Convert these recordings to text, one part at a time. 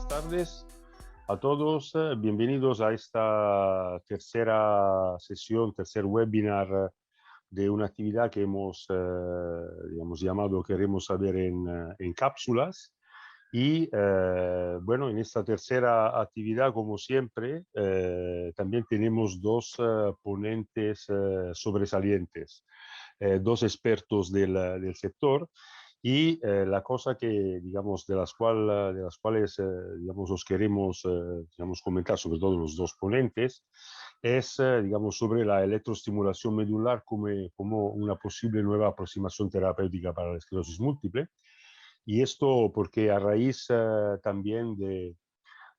tardes a todos. Bienvenidos a esta tercera sesión, tercer webinar de una actividad que hemos llamado Queremos saber en cápsulas. Y bueno, en esta tercera actividad, como siempre, también tenemos dos ponentes sobresalientes, dos expertos del sector. Y la cosa que, digamos, de las cuales, digamos, os queremos, digamos, comentar, sobre todo los dos ponentes, es, digamos, sobre la electroestimulación medular como una posible nueva aproximación terapéutica para la esclerosis múltiple. Y esto porque a raíz también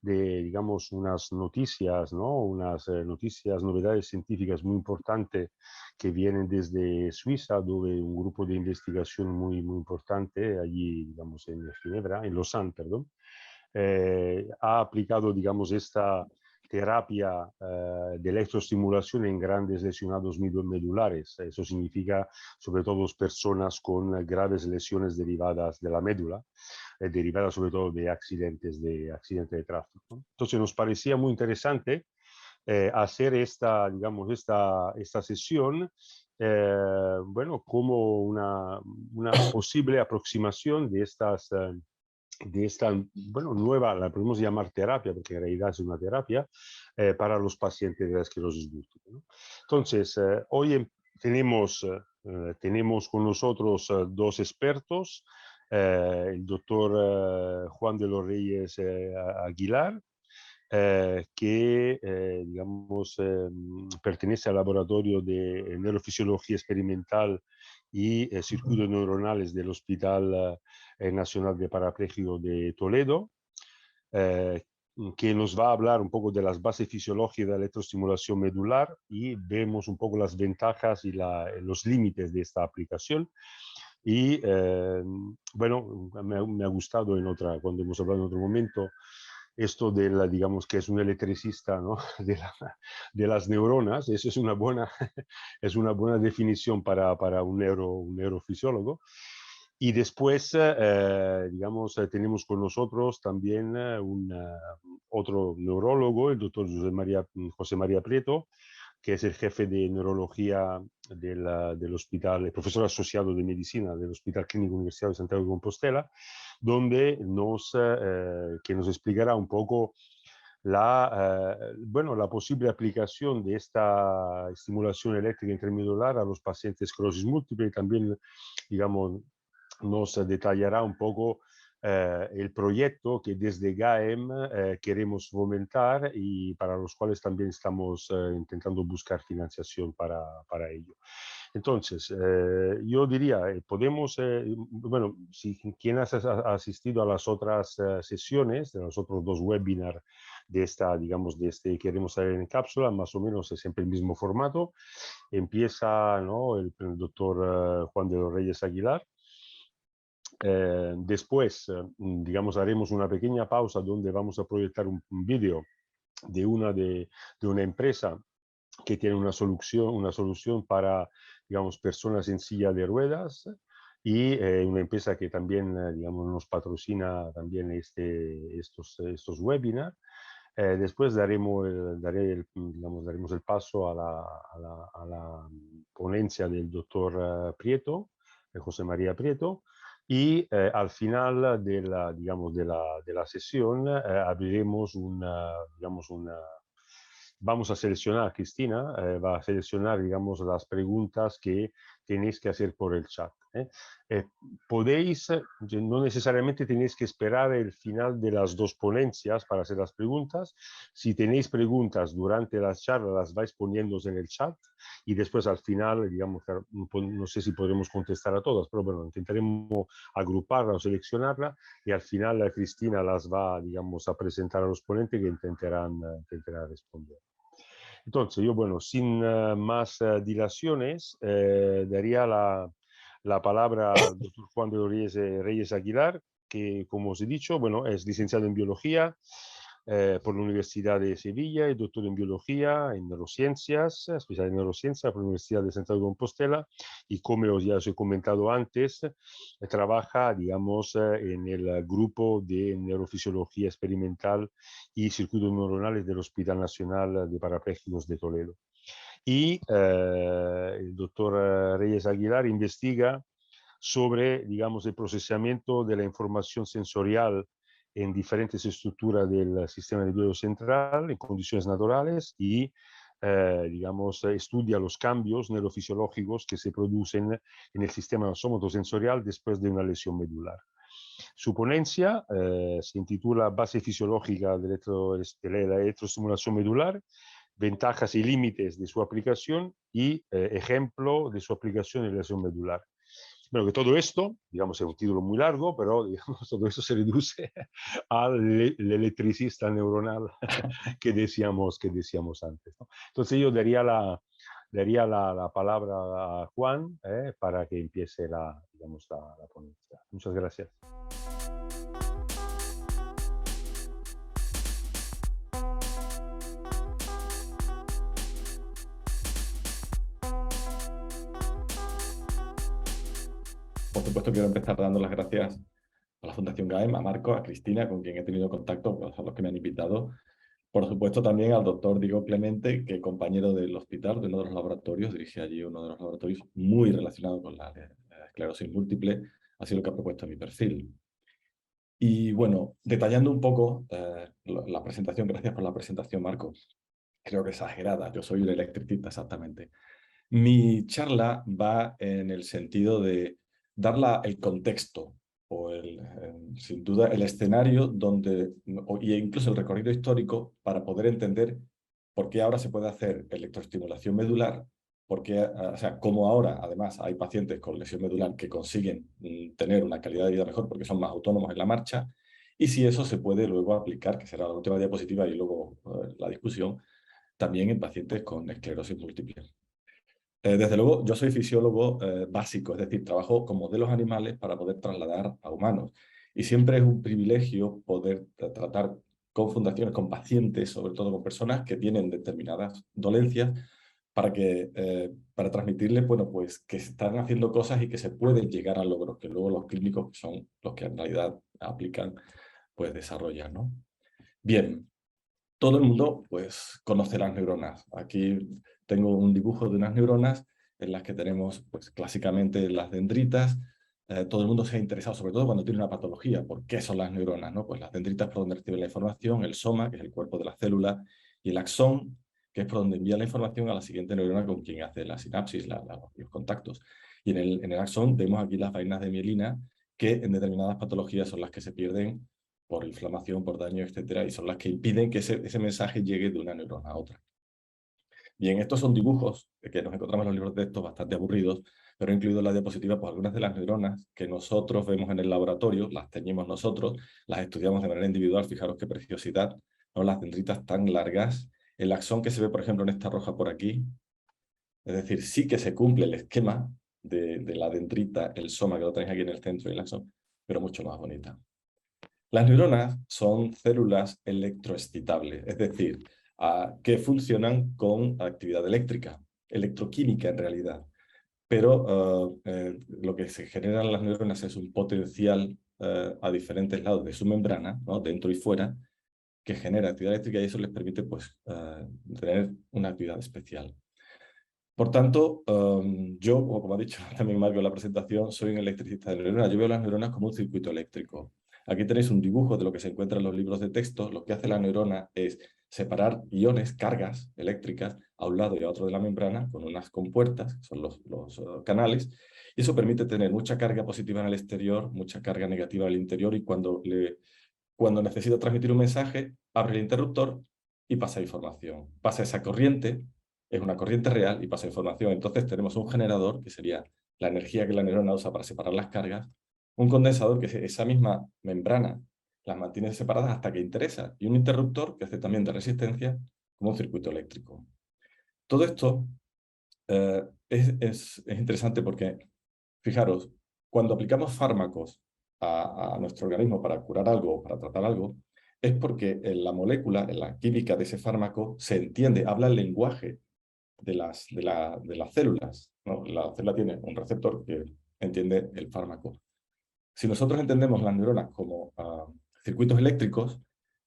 digamos, unas noticias, ¿no? Unas noticias, novedades científicas muy importantes que vienen desde Suiza, donde un grupo de investigación muy importante allí, digamos, en Ginebra, en Lausanne, perdón, ha aplicado, digamos, esta terapia de electroestimulación en grandes lesionados medulares. Eso significa, sobre todo, personas con graves lesiones derivadas de la médula, derivadas sobre todo de accidentes de tráfico, ¿no? Entonces nos parecía muy interesante hacer digamos, esta sesión, bueno, como una posible aproximación de esta, bueno, nueva, la podemos llamar terapia, porque en realidad es una terapia, para los pacientes de la esclerosis múltiple, ¿no? Entonces, hoy tenemos con nosotros dos expertos, el doctor Juan de los Reyes Aguilar, que, digamos, pertenece al laboratorio de neurofisiología experimental y circuitos neuronales del Hospital Nacional de Parapléjicos de Toledo, que nos va a hablar un poco de las bases fisiológicas de la electroestimulación medular y vemos un poco las ventajas y los límites de esta aplicación. Y bueno, me ha gustado cuando hemos hablado en otro momento, esto digamos, que es un electricista, ¿no? de las neuronas. Eso es una buena, es una buena definición para un neurofisiólogo. Y después, digamos, tenemos con nosotros también otro neurólogo, el doctor José María Prieto, que es el jefe de neurología del hospital, el profesor asociado de medicina del Hospital Clínico Universitario de Santiago de Compostela, donde que nos explicará un poco bueno, la posible aplicación de esta estimulación eléctrica intramedular a los pacientes de esclerosis múltiple, y también, digamos, nos detallará un poco el proyecto que desde GAEM queremos fomentar y para los cuales también estamos intentando buscar financiación para ello. Entonces, yo diría, podemos, bueno, si quien ha asistido a las otras sesiones, de los otros dos webinars de esta, digamos, de este Queremos saber en cápsula, más o menos es siempre el mismo formato. Empieza, ¿no?, el doctor Juan de los Reyes Aguilar. Después, digamos, haremos una pequeña pausa donde vamos a proyectar un vídeo de una empresa que tiene una solución para, digamos, personas en silla de ruedas, y una empresa que también, digamos, nos patrocina también estos webinars. Después daremos el paso a la ponencia del doctor Prieto, José María Prieto, y al final digamos, de la sesión abriremos vamos a seleccionar, Cristina va a seleccionar, digamos, las preguntas que tenéis que hacer por el chat. Podéis, no necesariamente tenéis que esperar el final de las dos ponencias para hacer las preguntas. Si tenéis preguntas durante las charlas, las vais poniendo en el chat y después al final, digamos, no sé si podremos contestar a todas, pero bueno, intentaremos agruparla o seleccionarla y al final Cristina las va, digamos, a presentar a los ponentes que intentarán responder. Entonces, yo, bueno, sin más dilaciones, daría la palabra al doctor Juan de los Reyes Aguilar, que, como os he dicho, bueno, es licenciado en biología, por la Universidad de Sevilla, es doctor en biología, en neurociencias, especial en neurociencia por la Universidad de Santiago de Compostela, y como ya os he comentado antes, trabaja, digamos, en el grupo de neurofisiología experimental y circuitos neuronales del Hospital Nacional de Parapléjicos de Toledo. Y el doctor Reyes Aguilar investiga sobre, digamos, el procesamiento de la información sensorial en diferentes estructuras del sistema nervioso central en condiciones naturales y, digamos, estudia los cambios neurofisiológicos que se producen en el sistema somatosensorial después de una lesión medular. Su ponencia se intitula Base fisiológica de la electroestimulación medular, ventajas y límites de su aplicación y ejemplo de su aplicación en lesión medular. Bueno, que todo esto, digamos, es un título muy largo, pero digamos, todo eso se reduce al electricista neuronal que decíamos antes, ¿no? Entonces yo daría la palabra a Juan para que empiece digamos, la ponencia. Muchas gracias. Por supuesto, quiero empezar dando las gracias a la Fundación GAEM, a Marco, a Cristina, con quien he tenido contacto, pues, a los que me han invitado. Por supuesto, también al doctor Diego Clemente, que compañero del hospital, de uno de los laboratorios, dirige allí uno de los laboratorios muy relacionado con la esclerosis múltiple, ha sido lo que ha propuesto en mi perfil. Y bueno, detallando un poco la presentación, gracias por la presentación, Marco. Creo que exagerada, yo soy un electricista exactamente. Mi charla va en el sentido de dar el contexto o sin duda el escenario donde, y incluso el recorrido histórico para poder entender por qué ahora se puede hacer electroestimulación medular, porque, o sea, cómo ahora además hay pacientes con lesión medular que consiguen tener una calidad de vida mejor porque son más autónomos en la marcha, y si eso se puede luego aplicar, que será la última diapositiva y luego la discusión, también en pacientes con esclerosis múltiple. Desde luego, yo soy fisiólogo básico, es decir, trabajo con modelos animales para poder trasladar a humanos. Y siempre es un privilegio poder tratar con fundaciones, con pacientes, sobre todo con personas que tienen determinadas dolencias, para transmitirles, bueno, pues que están haciendo cosas y que se pueden llegar a logros que luego los clínicos, que son los que en realidad aplican, pues desarrollan, ¿no? Bien. Todo el mundo, pues, conoce las neuronas. Aquí tengo un dibujo de unas neuronas en las que tenemos, pues, clásicamente las dendritas. Todo el mundo se ha interesado, sobre todo cuando tiene una patología, por qué son las neuronas, ¿no? Pues las dendritas por donde reciben la información, el soma, que es el cuerpo de la célula, y el axón, que es por donde envía la información a la siguiente neurona con quien hace la sinapsis, los contactos. Y en el axón vemos aquí las vainas de mielina, que en determinadas patologías son las que se pierden por inflamación, por daño, etcétera, y son las que impiden que ese mensaje llegue de una neurona a otra. Bien, estos son dibujos que nos encontramos en los libros de texto bastante aburridos, pero he incluido en la diapositiva pues, algunas de las neuronas que nosotros vemos en el laboratorio, las teñimos nosotros, las estudiamos de manera individual, fijaros qué preciosidad, ¿no? Las dendritas tan largas, el axón que se ve, por ejemplo, en esta roja por aquí, es decir, sí que se cumple el esquema de la dendrita, el soma que lo tenéis aquí en el centro y el axón, pero mucho más bonita. Las neuronas son células electroexcitables, es decir, que funcionan con actividad eléctrica, electroquímica en realidad. Pero lo que se genera en las neuronas es un potencial a diferentes lados de su membrana, ¿no? Dentro y fuera, que genera actividad eléctrica y eso les permite pues, tener una actividad especial. Por tanto, yo, como ha dicho también Marco en la presentación, soy un electricista de neuronas. Yo veo las neuronas como un circuito eléctrico. Aquí tenéis un dibujo de lo que se encuentra en los libros de texto. Lo que hace la neurona es separar iones, cargas eléctricas, a un lado y a otro de la membrana, con unas compuertas, que son los canales, y eso permite tener mucha carga positiva en el exterior, mucha carga negativa en el interior, y cuando necesita transmitir un mensaje, abre el interruptor y pasa información. Pasa esa corriente, es una corriente real y pasa información. Entonces tenemos un generador, que sería la energía que la neurona usa para separar las cargas, un condensador, que es esa misma membrana las mantiene separadas hasta que interesa, y un interruptor, que hace también de resistencia, como un circuito eléctrico. Todo esto es interesante porque, fijaros, cuando aplicamos fármacos a nuestro organismo para curar algo o para tratar algo, es porque en la molécula, en la química de ese fármaco, se entiende, habla el lenguaje de las células, ¿no? La célula tiene un receptor que entiende el fármaco. Si nosotros entendemos las neuronas como circuitos eléctricos,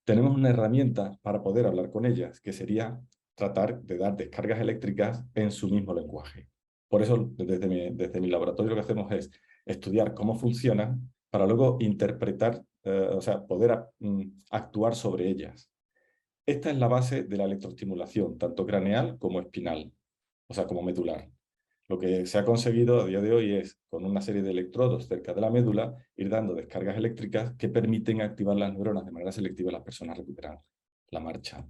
tenemos una herramienta para poder hablar con ellas, que sería tratar de dar descargas eléctricas en su mismo lenguaje. Por eso, desde mi laboratorio lo que hacemos es estudiar cómo funcionan para luego interpretar, o sea, poder actuar sobre ellas. Esta es la base de la electroestimulación, tanto craneal como espinal, o sea, como medular. Lo que se ha conseguido a día de hoy es, con una serie de electrodos cerca de la médula, ir dando descargas eléctricas que permiten activar las neuronas de manera selectiva y las personas recuperan la marcha.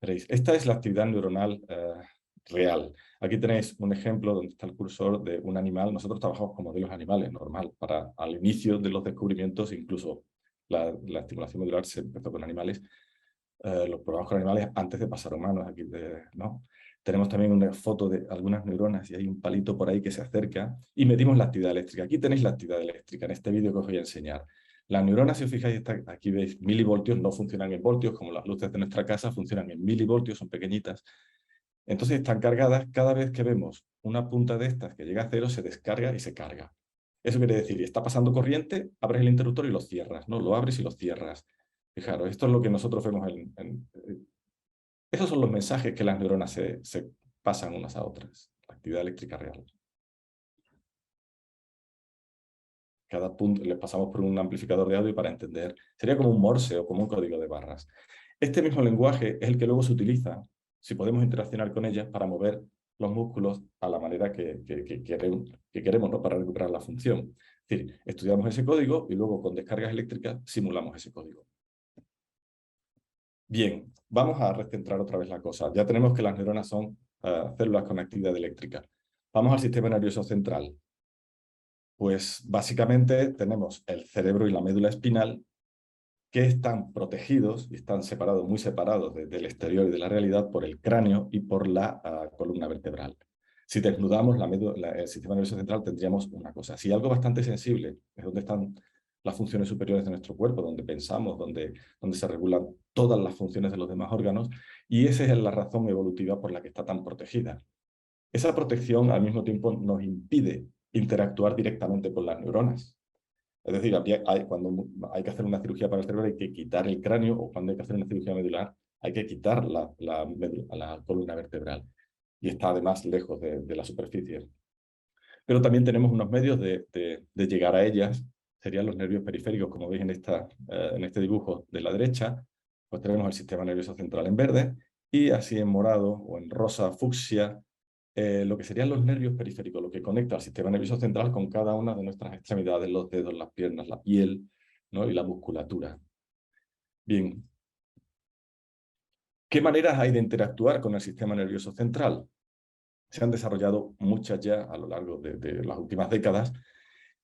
Veréis, esta es la actividad neuronal real. Aquí tenéis un ejemplo donde está el cursor de un animal. Nosotros trabajamos con modelos animales, normal. Al inicio de los descubrimientos, incluso la estimulación medular se empezó con animales. Los probamos con animales antes de pasar a humanos. Aquí, ¿no? Tenemos también una foto de algunas neuronas y hay un palito por ahí que se acerca y medimos la actividad eléctrica. Aquí tenéis la actividad eléctrica en este vídeo que os voy a enseñar. Las neuronas, si os fijáis, aquí veis milivoltios, no funcionan en voltios, como las luces de nuestra casa, funcionan en milivoltios, son pequeñitas. Entonces están cargadas, cada vez que vemos una punta de estas que llega a cero, se descarga y se carga. Eso quiere decir, está pasando corriente, abres el interruptor y lo cierras, ¿no? Lo abres y lo cierras. Fijaros, esto es lo que nosotros vemos esos son los mensajes que las neuronas se pasan unas a otras, la actividad eléctrica real. Cada punto les pasamos por un amplificador de audio para entender. Sería como un morse o como un código de barras. Este mismo lenguaje es el que luego se utiliza, si podemos interaccionar con ellas, para mover los músculos a la manera que queremos, ¿no? Para recuperar la función. Es decir, estudiamos ese código y luego con descargas eléctricas simulamos ese código. Bien, vamos a recentrar otra vez la cosa. Ya tenemos que las neuronas son células con actividad eléctrica. Vamos al sistema nervioso central. Pues básicamente tenemos el cerebro y la médula espinal que están protegidos y están separados, muy separados del exterior y de la realidad por el cráneo y por la columna vertebral. Si desnudamos el sistema nervioso central tendríamos una cosa. Si algo bastante sensible, es donde están las funciones superiores de nuestro cuerpo, donde pensamos, donde se regulan todas las funciones de los demás órganos, y esa es la razón evolutiva por la que está tan protegida. Esa protección al mismo tiempo nos impide interactuar directamente con las neuronas. Es decir, cuando hay que hacer una cirugía para el cerebro hay que quitar el cráneo, o cuando hay que hacer una cirugía medular hay que quitar la columna vertebral. Y está además lejos de la superficie. Pero también tenemos unos medios de llegar a ellas, serían los nervios periféricos, como veis en este dibujo de la derecha. Pues tenemos el sistema nervioso central en verde, y así en morado o en rosa fucsia, lo que serían los nervios periféricos, lo que conecta al sistema nervioso central con cada una de nuestras extremidades, los dedos, las piernas, la piel, ¿no? Y la musculatura. Bien. ¿Qué maneras hay de interactuar con el sistema nervioso central? Se han desarrollado muchas ya a lo largo de las últimas décadas,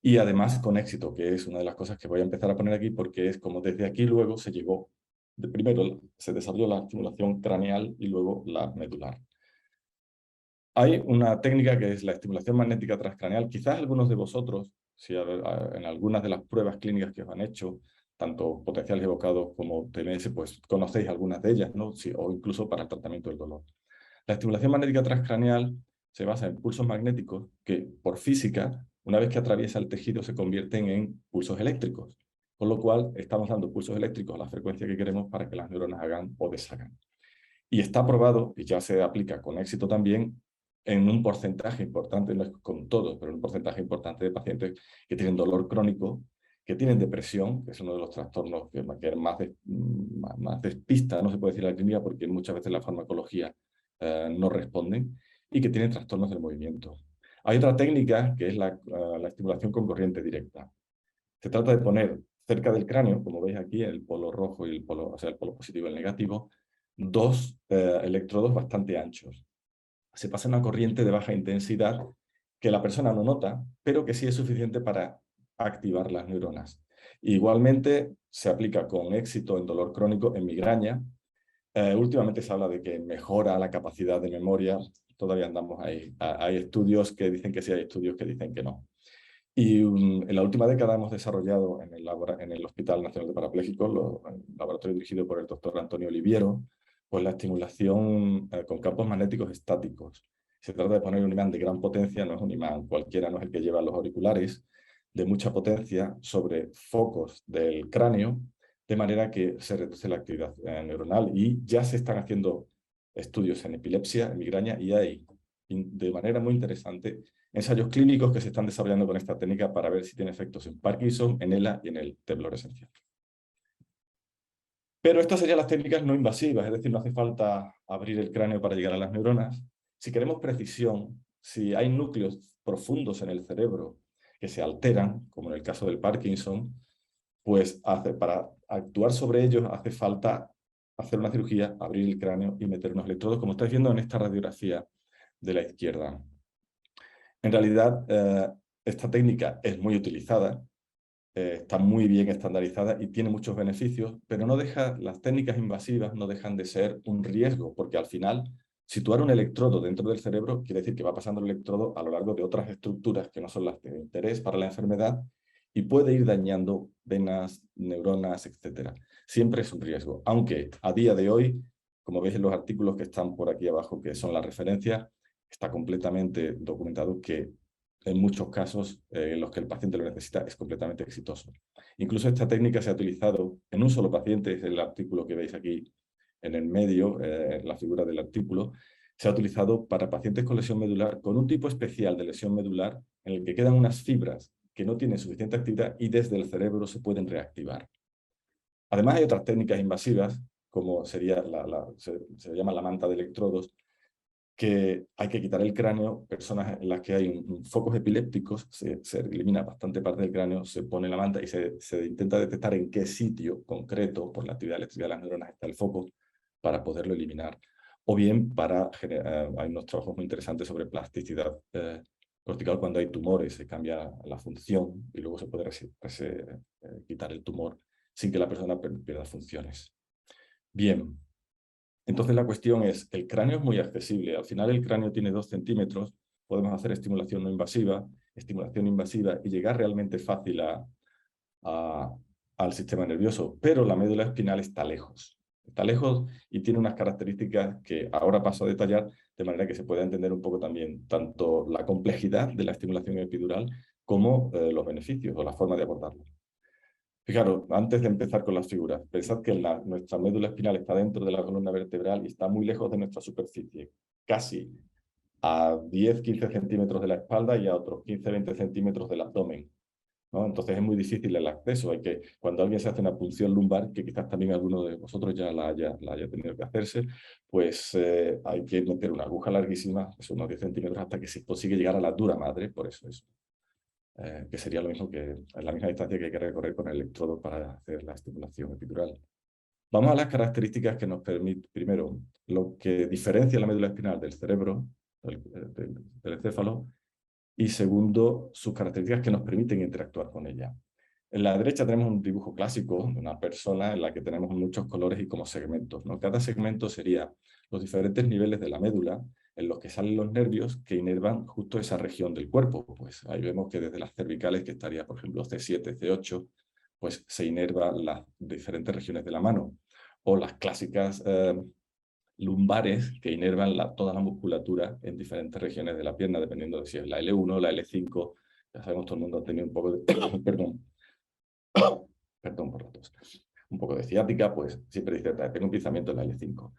y además con éxito, que es una de las cosas que voy a empezar a poner aquí, porque es como desde aquí luego se llegó, primero se desarrolló la estimulación craneal y luego la medular. Hay una técnica que es la estimulación magnética transcraneal. Quizás algunos de vosotros, en algunas de las pruebas clínicas que os han hecho, tanto potenciales evocados como TMS, pues conocéis algunas de ellas, ¿no? Sí, o incluso para el tratamiento del dolor. La estimulación magnética transcraneal se basa en pulsos magnéticos que, por física, una vez que atraviesa el tejido, se convierten en pulsos eléctricos. Con lo cual, estamos dando pulsos eléctricos a la frecuencia que queremos para que las neuronas hagan o deshagan. Y está probado, y ya se aplica con éxito también, en un porcentaje importante, no es con todos, pero en un porcentaje importante de pacientes que tienen dolor crónico, que tienen depresión, que es uno de los trastornos que más despista, no se puede decir la clínica, porque muchas veces la farmacología no responden, y que tienen trastornos del movimiento. Hay otra técnica que es la estimulación con corriente directa. Se trata de poner cerca del cráneo, como veis aquí, el polo rojo y el polo, o sea, el polo positivo y el negativo, dos electrodos bastante anchos. Se pasa una corriente de baja intensidad que la persona no nota, pero que sí es suficiente para activar las neuronas. Igualmente se aplica con éxito en dolor crónico, en migraña. Últimamente se habla de que mejora la capacidad de memoria. Todavía andamos ahí. Hay estudios que dicen que sí, hay estudios que dicen que no. Y en la última década hemos desarrollado en el Hospital Nacional de Parapléjicos, el laboratorio dirigido por el doctor Antonio Oliviero, pues la estimulación con campos magnéticos estáticos. Se trata de poner un imán de gran potencia, no es un imán cualquiera, no es el que lleva los auriculares, de mucha potencia sobre focos del cráneo, de manera que se reduce la actividad neuronal. Y ya se están haciendo estudios en epilepsia, en migraña, y hay, de manera muy interesante, ensayos clínicos que se están desarrollando con esta técnica para ver si tiene efectos en Parkinson, en ELA y en el temblor esencial. Pero estas serían las técnicas no invasivas, es decir, no hace falta abrir el cráneo para llegar a las neuronas. Si queremos precisión, si hay núcleos profundos en el cerebro que se alteran, como en el caso del Parkinson, pues para actuar sobre ellos hace falta hacer una cirugía, abrir el cráneo y meter unos electrodos, como estáis viendo en esta radiografía de la izquierda. En realidad, esta técnica es muy utilizada, está muy bien estandarizada y tiene muchos beneficios, pero las técnicas invasivas no dejan de ser un riesgo, porque al final, situar un electrodo dentro del cerebro quiere decir que va pasando el electrodo a lo largo de otras estructuras que no son las de interés para la enfermedad y puede ir dañando venas, neuronas, etc. Siempre es un riesgo, aunque a día de hoy, como veis en los artículos que están por aquí abajo, que son las referencias, está completamente documentado que en muchos casos en los que el paciente lo necesita es completamente exitoso. Incluso esta técnica se ha utilizado en un solo paciente, es el artículo que veis aquí en el medio, la figura del artículo, se ha utilizado para pacientes con lesión medular, con un tipo especial de lesión medular en el que quedan unas fibras que no tienen suficiente actividad y desde el cerebro se pueden reactivar. Además hay otras técnicas invasivas, como sería se llama la manta de electrodos, que hay que quitar el cráneo, personas en las que hay focos epilépticos, se elimina bastante parte del cráneo, se pone la manta y se intenta detectar en qué sitio concreto, por la actividad eléctrica de las neuronas, está el foco para poderlo eliminar. O bien hay unos trabajos muy interesantes sobre plasticidad cortical cuando hay tumores, se cambia la función y luego se puede quitar el tumor sin que la persona pierda funciones. Bien. Entonces la cuestión es, el cráneo es muy accesible, al final el cráneo tiene 2 centímetros, podemos hacer estimulación no invasiva, estimulación invasiva y llegar realmente fácil al sistema nervioso, pero la médula espinal está lejos y tiene unas características que ahora paso a detallar de manera que se pueda entender un poco también tanto la complejidad de la estimulación epidural como los beneficios o la forma de abordarlo. Fijaros, antes de empezar con las figuras, pensad que nuestra médula espinal está dentro de la columna vertebral y está muy lejos de nuestra superficie, casi a 10-15 centímetros de la espalda y a otros 15-20 centímetros del abdomen, ¿no? Entonces es muy difícil el acceso. Cuando alguien se hace una punción lumbar, que quizás también alguno de vosotros ya la haya tenido que hacerse, pues hay que meter una aguja larguísima, es unos 10 centímetros, hasta que se consigue llegar a la dura madre, por eso es. Que sería lo mismo que la misma distancia que hay que recorrer con el electrodo para hacer la estimulación epidural. Vamos a las características que nos permiten, primero, lo que diferencia la médula espinal del cerebro, del encéfalo, y segundo, sus características que nos permiten interactuar con ella. En la derecha tenemos un dibujo clásico de una persona en la que tenemos muchos colores y como segmentos, ¿no? Cada segmento sería los diferentes niveles de la médula en los que salen los nervios que inervan justo esa región del cuerpo. Pues ahí vemos que desde las cervicales, que estaría, por ejemplo, C7, C8, pues se inervan las diferentes regiones de la mano. O las clásicas lumbares que inervan toda la musculatura en diferentes regiones de la pierna, dependiendo de si es la L1 o la L5. Ya sabemos, todo el mundo ha tenido un poco de... perdón por la tos. Un poco de ciática, pues siempre dice, tengo un pensamiento en la L5.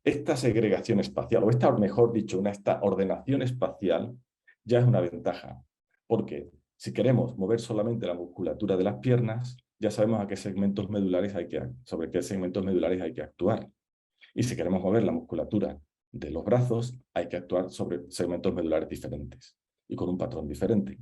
Esta segregación espacial, o mejor dicho, esta ordenación espacial, ya es una ventaja. Porque si queremos mover solamente la musculatura de las piernas, ya sabemos sobre qué segmentos medulares hay que actuar. Y si queremos mover la musculatura de los brazos, hay que actuar sobre segmentos medulares diferentes y con un patrón diferente.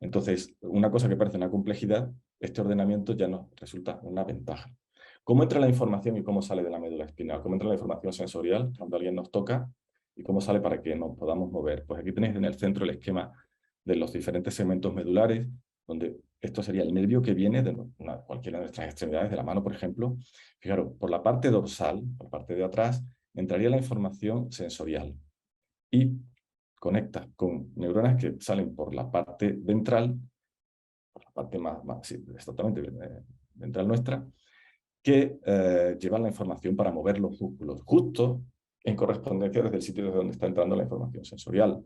Entonces, una cosa que parece una complejidad, este ordenamiento ya nos resulta una ventaja. ¿Cómo entra la información y cómo sale de la médula espinal? ¿Cómo entra la información sensorial cuando alguien nos toca? ¿Y cómo sale para que nos podamos mover? Pues aquí tenéis en el centro el esquema de los diferentes segmentos medulares, donde esto sería el nervio que viene de cualquiera de nuestras extremidades, de la mano, por ejemplo. Fijaros, por la parte dorsal, por la parte de atrás, entraría la información sensorial y conecta con neuronas que salen por la parte ventral por la parte sí, exactamente ventral nuestra, que llevan la información para mover los músculos, justo en correspondencia desde el sitio desde donde está entrando la información sensorial.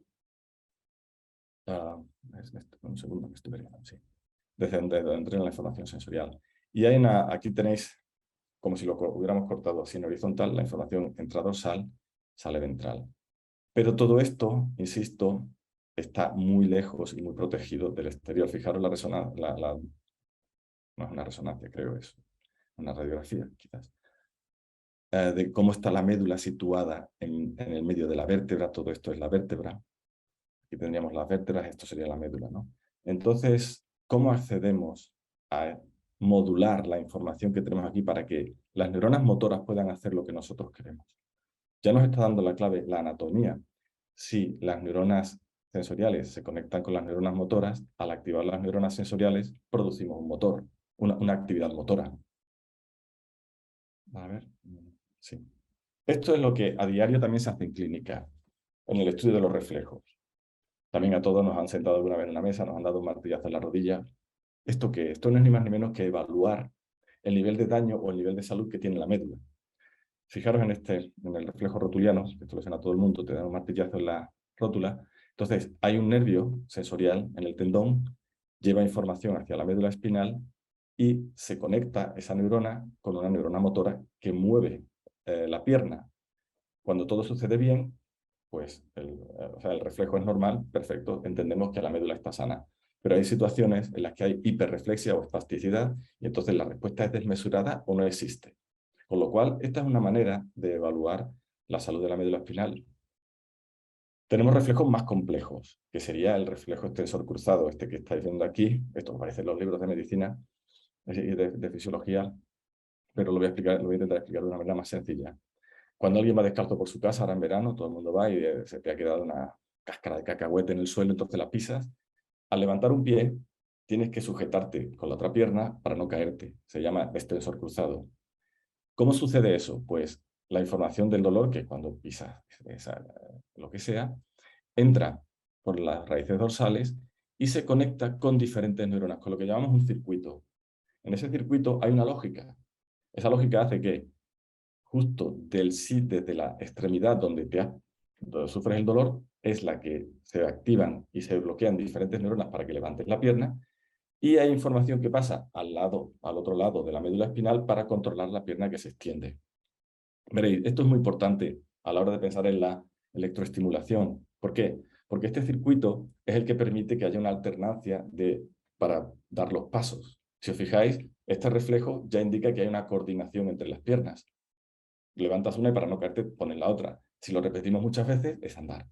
Un segundo, que estoy verificando, sí. Desde donde entra la información sensorial. Y hay aquí tenéis, como si lo hubiéramos cortado así en horizontal, la información entra dorsal, sale ventral. Pero todo esto, insisto, está muy lejos y muy protegido del exterior. Fijaros la resonancia, no es una resonancia, creo eso, una radiografía quizás, de cómo está la médula situada en el medio de la vértebra. Todo esto es la vértebra. Aquí tendríamos las vértebras, esto sería la médula, ¿no? Entonces, ¿cómo accedemos a modular la información que tenemos aquí para que las neuronas motoras puedan hacer lo que nosotros queremos? Ya nos está dando la clave la anatomía. Si las neuronas sensoriales se conectan con las neuronas motoras, al activar las neuronas sensoriales producimos un motor, una actividad motora. A ver, sí. Esto es lo que a diario también se hace en clínica, en el estudio de los reflejos. También a todos nos han sentado alguna vez en la mesa, nos han dado un martillazo en la rodilla. ¿Esto qué? Esto no es ni más ni menos que evaluar el nivel de daño o el nivel de salud que tiene la médula. Fijaros en el reflejo rotuliano, esto lo suena a todo el mundo, te dan un martillazo en la rótula. Entonces, hay un nervio sensorial en el tendón, lleva información hacia la médula espinal y se conecta esa neurona con una neurona motora que mueve la pierna. Cuando todo sucede bien, pues el reflejo es normal, perfecto, entendemos que la médula está sana. Pero hay situaciones en las que hay hiperreflexia o espasticidad y entonces la respuesta es desmesurada o no existe. Con lo cual, esta es una manera de evaluar la salud de la médula espinal. Tenemos reflejos más complejos, que sería el reflejo extensor cruzado, este que estáis viendo aquí. Esto aparece en los libros de medicina y de fisiología, pero lo voy a intentar explicar de una manera más sencilla. Cuando alguien va descalzo por su casa, ahora en verano, todo el mundo va y se te ha quedado una cáscara de cacahuete en el suelo, entonces la pisas. Al levantar un pie, tienes que sujetarte con la otra pierna para no caerte. Se llama extensor cruzado. ¿Cómo sucede eso? Pues la información del dolor, que cuando pisas lo que sea, entra por las raíces dorsales y se conecta con diferentes neuronas, con lo que llamamos un circuito. En ese circuito hay una lógica. Esa lógica hace que justo desde la extremidad donde sufres el dolor, es la que se activan y se bloquean diferentes neuronas para que levantes la pierna, y hay información que pasa al otro lado de la médula espinal para controlar la pierna que se extiende. Veréis, esto es muy importante a la hora de pensar en la electroestimulación. ¿Por qué? Porque este circuito es el que permite que haya una alternancia para dar los pasos. Si os fijáis, este reflejo ya indica que hay una coordinación entre las piernas. Levantas una y para no caerte pones la otra. Si lo repetimos muchas veces, es andar.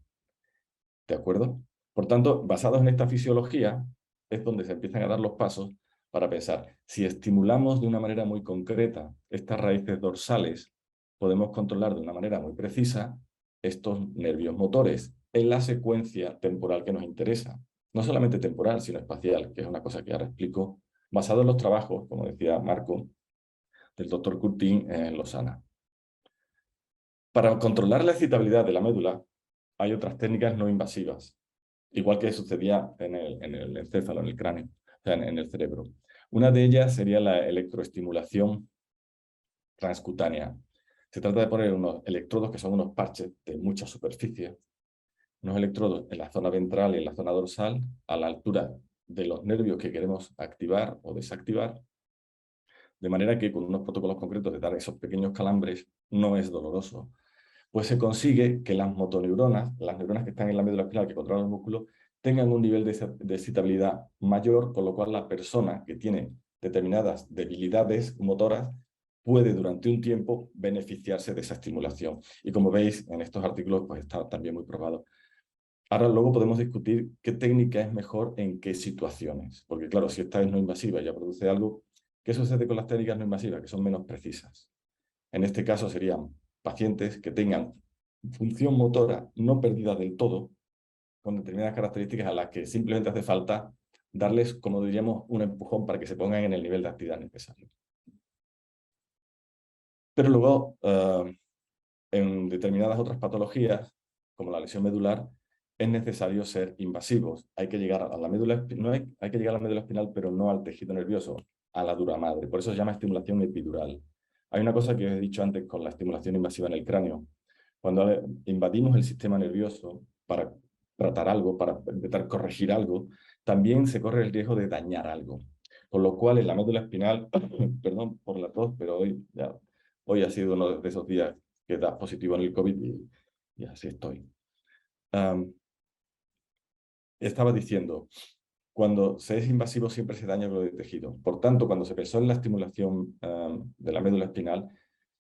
¿De acuerdo? Por tanto, basados en esta fisiología, es donde se empiezan a dar los pasos para pensar, si estimulamos de una manera muy concreta estas raíces dorsales, podemos controlar de una manera muy precisa estos nervios motores en la secuencia temporal que nos interesa. No solamente temporal, sino espacial, que es una cosa que ahora explico, basado en los trabajos, como decía Marco, del doctor Curtin en Lausana. Para controlar la excitabilidad de la médula, hay otras técnicas no invasivas, igual que sucedía en el encéfalo, en el cráneo, o sea, en el cerebro. Una de ellas sería la electroestimulación transcutánea. Se trata de poner unos electrodos que son unos parches de mucha superficie, unos electrodos en la zona ventral y en la zona dorsal, a la altura de los nervios que queremos activar o desactivar, de manera que con unos protocolos concretos de dar esos pequeños calambres no es doloroso. Pues se consigue que las motoneuronas, las neuronas que están en la médula espinal que controlan el músculo, tengan un nivel de excitabilidad mayor, con lo cual la persona que tiene determinadas debilidades motoras puede durante un tiempo beneficiarse de esa estimulación. Y como veis en estos artículos, pues está también muy probado. Ahora luego podemos discutir qué técnica es mejor en qué situaciones, porque claro, si esta es no invasiva y ya produce algo, ¿qué sucede con las técnicas no invasivas? Que son menos precisas. En este caso serían pacientes que tengan función motora no perdida del todo, con determinadas características a las que simplemente hace falta darles, como diríamos, un empujón para que se pongan en el nivel de actividad necesario. Pero luego, en determinadas otras patologías, como la lesión medular, es necesario ser invasivos. Hay que llegar a la médula, hay que llegar a la médula espinal, pero no al tejido nervioso, a la dura madre. Por eso se llama estimulación epidural. Hay una cosa que os he dicho antes con la estimulación invasiva en el cráneo. Cuando invadimos el sistema nervioso para tratar algo, para intentar corregir algo, también se corre el riesgo de dañar algo. Con lo cual, en la médula espinal, perdón por la tos, pero hoy ha sido uno de esos días que da positivo en el COVID y así estoy. Estaba diciendo, cuando se es invasivo siempre se daña algo de tejido. Por tanto, cuando se pensó en la estimulación de la médula espinal,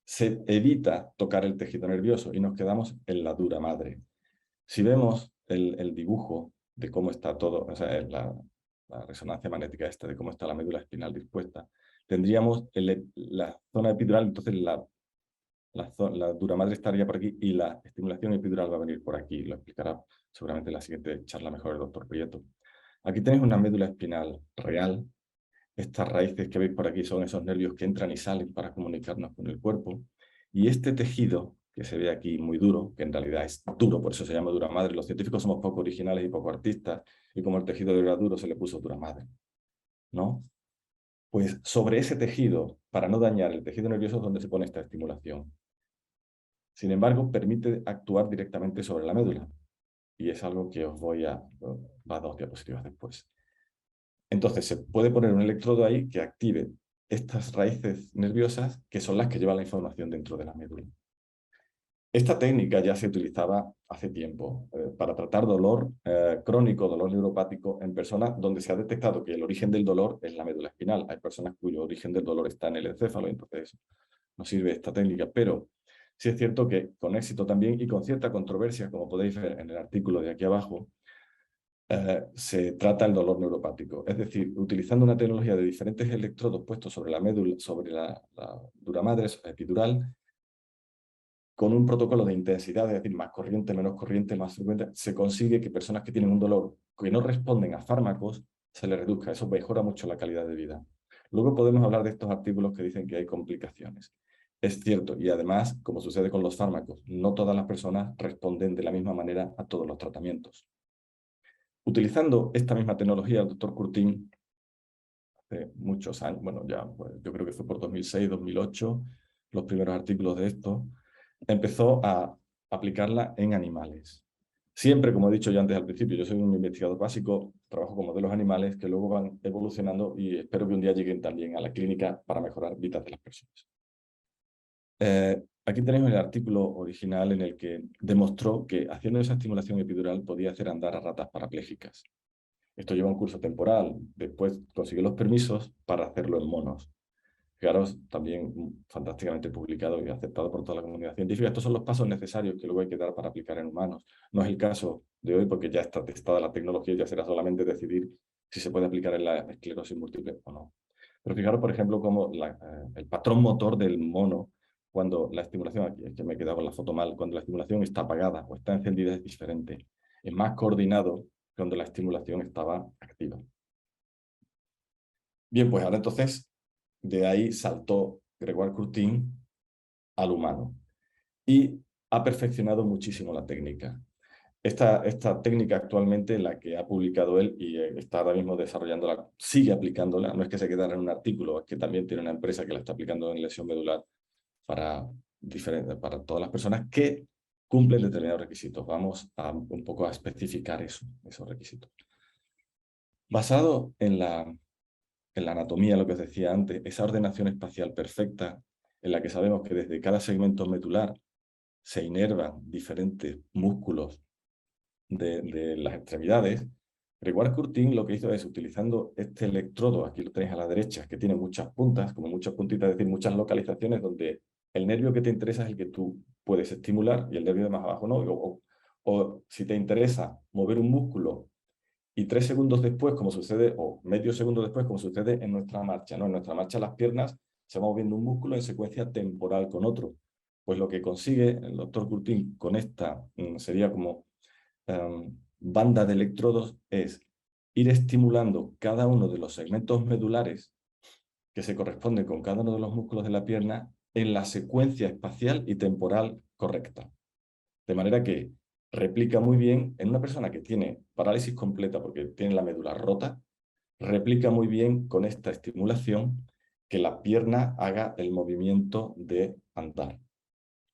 se evita tocar el tejido nervioso y nos quedamos en la dura madre. Si vemos el dibujo de cómo está todo, o sea, la resonancia magnética esta, de cómo está la médula espinal dispuesta, tendríamos la zona epidural, entonces la dura madre estaría por aquí y la estimulación epidural va a venir por aquí. Lo explicará seguramente en la siguiente charla mejor el doctor Prieto. Aquí tenéis una médula espinal real. Estas raíces que veis por aquí son esos nervios que entran y salen para comunicarnos con el cuerpo. Y este tejido, que se ve aquí muy duro, que en realidad es duro, por eso se llama dura madre. Los científicos somos poco originales y poco artistas, y como el tejido era duro, se le puso dura madre, ¿no? Pues sobre ese tejido, para no dañar el tejido nervioso, es donde se pone esta estimulación. Sin embargo, permite actuar directamente sobre la médula. Y es algo que os voy a... va a 2 diapositivas después. Entonces, se puede poner un electrodo ahí que active estas raíces nerviosas, que son las que llevan la información dentro de la médula. Esta técnica ya se utilizaba hace tiempo para tratar dolor crónico, dolor neuropático en personas donde se ha detectado que el origen del dolor es la médula espinal. Hay personas cuyo origen del dolor está en el encéfalo, entonces no sirve esta técnica, pero sí es cierto que con éxito también y con cierta controversia, como podéis ver en el artículo de aquí abajo, se trata el dolor neuropático. Es decir, utilizando una tecnología de diferentes electrodos puestos sobre la médula, sobre la dura madre epidural, con un protocolo de intensidad, es decir, más corriente, menos corriente, más frecuente, se consigue que personas que tienen un dolor que no responden a fármacos, se les reduzca. Eso mejora mucho la calidad de vida. Luego podemos hablar de estos artículos que dicen que hay complicaciones. Es cierto, y además, como sucede con los fármacos, no todas las personas responden de la misma manera a todos los tratamientos. Utilizando esta misma tecnología, el doctor Curtin, hace muchos años, bueno, ya pues, yo creo que fue por 2006, 2008, los primeros artículos de esto, empezó a aplicarla en animales. Siempre, como he dicho ya antes al principio, yo soy un investigador básico, trabajo con modelos animales que luego van evolucionando y espero que un día lleguen también a la clínica para mejorar vidas de las personas. Aquí tenemos el artículo original en el que demostró que haciendo esa estimulación epidural podía hacer andar a ratas parapléjicas. Esto lleva un curso temporal, después consiguió los permisos para hacerlo en monos. Fijaros, también fantásticamente publicado y aceptado por toda la comunidad científica. Estos son los pasos necesarios que luego hay que dar para aplicar en humanos. No es el caso de hoy porque ya está testada la tecnología y ya será solamente decidir si se puede aplicar en la esclerosis múltiple o no. Pero fijaros, por ejemplo, cómo el patrón motor del mono, cuando la estimulación, aquí es que me he quedado con la foto mal, cuando la estimulación está apagada o está encendida es diferente. Es más coordinado cuando la estimulación estaba activa. Bien, pues ahora entonces, de ahí saltó Grégoire Curtin al humano y ha perfeccionado muchísimo la técnica. Esta técnica actualmente, la que ha publicado él y está ahora mismo desarrollándola, sigue aplicándola, no es que se quedara en un artículo, es que también tiene una empresa que la está aplicando en lesión medular para todas las personas que cumplen determinados requisitos. Vamos a un poco a especificar esos requisitos. Basado en la anatomía, lo que os decía antes, esa ordenación espacial perfecta en la que sabemos que desde cada segmento medular se inervan diferentes músculos de las extremidades, Grégoire Curtin lo que hizo es, utilizando este electrodo, aquí lo tenéis a la derecha, que tiene muchas puntas, como muchas puntitas, es decir, muchas localizaciones donde el nervio que te interesa es el que tú puedes estimular y el nervio de más abajo no, o si te interesa mover un músculo y 3 segundos después, como sucede, o medio segundo después, como sucede en nuestra marcha, ¿no? En nuestra marcha las piernas se va moviendo un músculo en secuencia temporal con otro. Pues lo que consigue el doctor Curtin con esta sería como banda de electrodos es ir estimulando cada uno de los segmentos medulares que se corresponden con cada uno de los músculos de la pierna en la secuencia espacial y temporal correcta. De manera que replica muy bien en una persona que tiene parálisis completa porque tiene la médula rota, replica muy bien con esta estimulación que la pierna haga el movimiento de andar.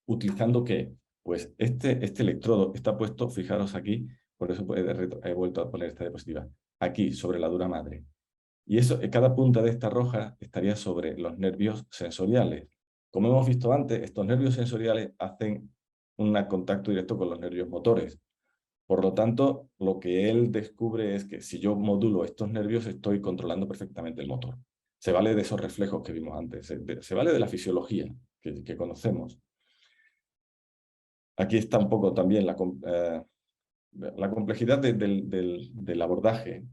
¿Utilizando qué? Pues este electrodo está puesto, fijaros aquí, por eso he vuelto a poner esta diapositiva, aquí, sobre la dura madre. Y eso, cada punta de esta roja estaría sobre los nervios sensoriales. Como hemos visto antes, estos nervios sensoriales hacen un contacto directo con los nervios motores. Por lo tanto, lo que él descubre es que si yo modulo estos nervios, estoy controlando perfectamente el motor. Se vale de esos reflejos que vimos antes, se vale de la fisiología que conocemos. Aquí está un poco también la complejidad del abordaje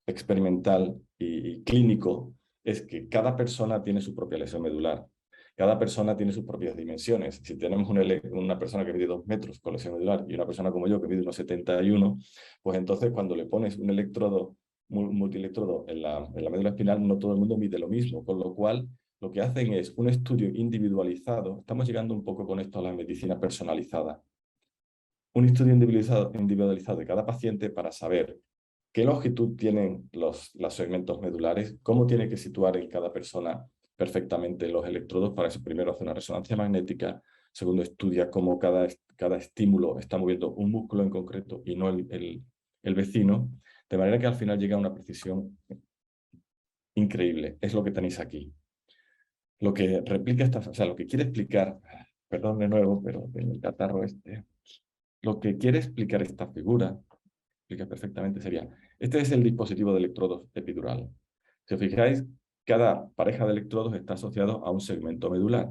experimental y clínico, es que cada persona tiene su propia lesión medular. Cada persona tiene sus propias dimensiones. Si tenemos una persona que mide 2 metros con lesión medular y una persona como yo que mide unos 71, pues entonces cuando le pones un electrodo, multielectrodo en la médula espinal, no todo el mundo mide lo mismo, con lo cual lo que hacen es un estudio individualizado. Estamos llegando un poco con esto a la medicina personalizada. Un estudio individualizado de cada paciente para saber qué longitud tienen los segmentos medulares, cómo tiene que situar en cada persona perfectamente los electrodos. Para eso primero hace una resonancia magnética, segundo estudia cómo cada estímulo está moviendo un músculo en concreto y no el vecino, de manera que al final llega a una precisión increíble. Es lo que tenéis aquí. Lo que replica lo que quiere explicar, perdón de nuevo, pero el catarro lo que quiere explicar esta figura, explica perfectamente, sería, este es el dispositivo de electrodos epidural. Si os fijáis, cada pareja de electrodos está asociado a un segmento medular.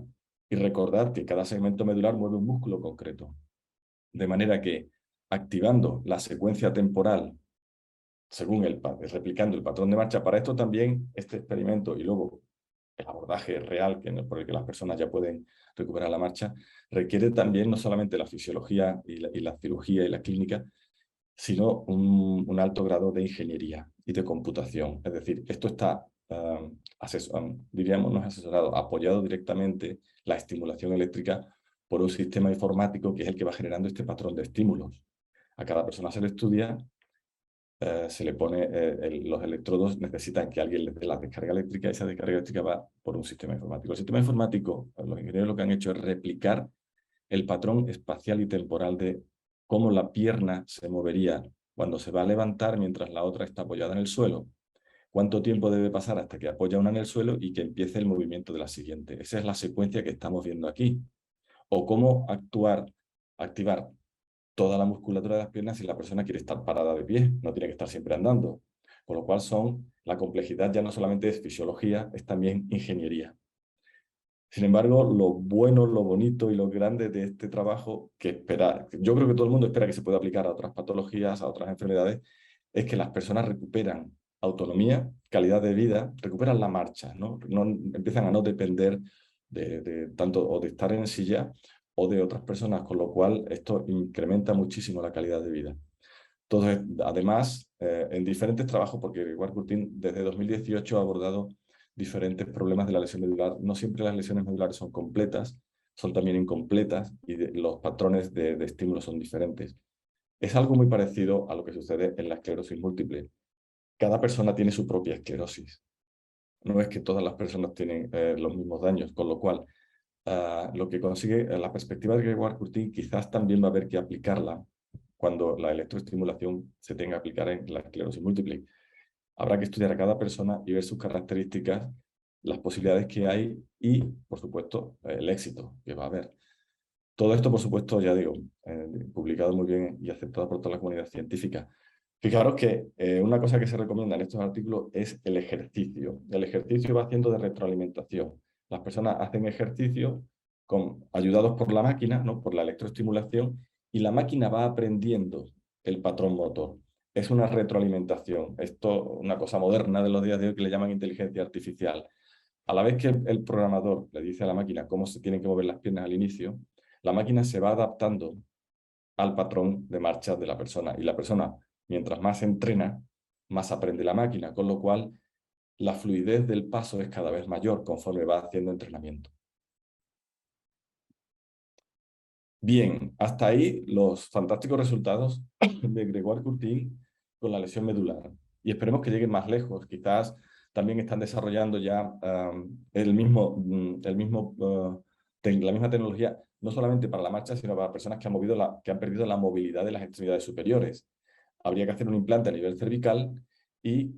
Y recordad que cada segmento medular mueve un músculo concreto. De manera que, activando la secuencia temporal, según replicando el patrón de marcha, para esto también este experimento y luego el abordaje real por el que las personas ya pueden recuperar la marcha, requiere también no solamente la fisiología y la cirugía y la clínica, sino un alto grado de ingeniería y de computación. Es decir, esto está, diríamos, no es asesorado, apoyado directamente la estimulación eléctrica por un sistema informático que es el que va generando este patrón de estímulos. A cada persona se le estudia, se le pone, los electrodos necesitan que alguien les dé la descarga eléctrica y esa descarga eléctrica va por un sistema informático. El sistema informático, los ingenieros lo que han hecho es replicar el patrón espacial y temporal de cómo la pierna se movería cuando se va a levantar mientras la otra está apoyada en el suelo. Cuánto tiempo debe pasar hasta que apoya una en el suelo y que empiece el movimiento de la siguiente. Esa es la secuencia que estamos viendo aquí. O cómo activar toda la musculatura de las piernas si la persona quiere estar parada de pie, no tiene que estar siempre andando. Con lo cual la complejidad ya no solamente es fisiología, es también ingeniería. Sin embargo, lo bueno, lo bonito y lo grande de este trabajo, yo creo que todo el mundo espera que se pueda aplicar a otras patologías, a otras enfermedades, es que las personas recuperan autonomía, calidad de vida, recuperan la marcha, ¿no? Empiezan a no depender de tanto o de estar en silla o de otras personas, con lo cual esto incrementa muchísimo la calidad de vida. Entonces, además, en diferentes trabajos, porque Warburton desde 2018 ha abordado diferentes problemas de la lesión medular. No siempre las lesiones medulares son completas, son también incompletas y los patrones de estímulo son diferentes. Es algo muy parecido a lo que sucede en la esclerosis múltiple. Cada persona tiene su propia esclerosis. No es que todas las personas tienen los mismos daños, con lo cual lo que consigue, la perspectiva de Gregor Curtin quizás también va a haber que aplicarla cuando la electroestimulación se tenga que aplicar en la esclerosis múltiple. Habrá que estudiar a cada persona y ver sus características, las posibilidades que hay y, por supuesto, el éxito que va a haber. Todo esto, por supuesto, ya digo, publicado muy bien y aceptado por toda la comunidad científica. Fijaros que una cosa que se recomienda en estos artículos es el ejercicio. El ejercicio va haciendo de retroalimentación. Las personas hacen ejercicio ayudados por la máquina, ¿no? Por la electroestimulación, y la máquina va aprendiendo el patrón motor. Es una retroalimentación. Esto, una cosa moderna de los días de hoy que le llaman inteligencia artificial. A la vez que el programador le dice a la máquina cómo se tienen que mover las piernas al inicio, la máquina se va adaptando al patrón de marcha de la persona. Y la persona, mientras más entrena, más aprende la máquina, con lo cual la fluidez del paso es cada vez mayor conforme va haciendo entrenamiento. Bien, hasta ahí los fantásticos resultados de Grégoire Courtine con la lesión medular. Y esperemos que lleguen más lejos. Quizás también están desarrollando ya la misma tecnología, no solamente para la marcha, sino para personas que que han perdido la movilidad de las extremidades superiores. Habría que hacer un implante a nivel cervical y,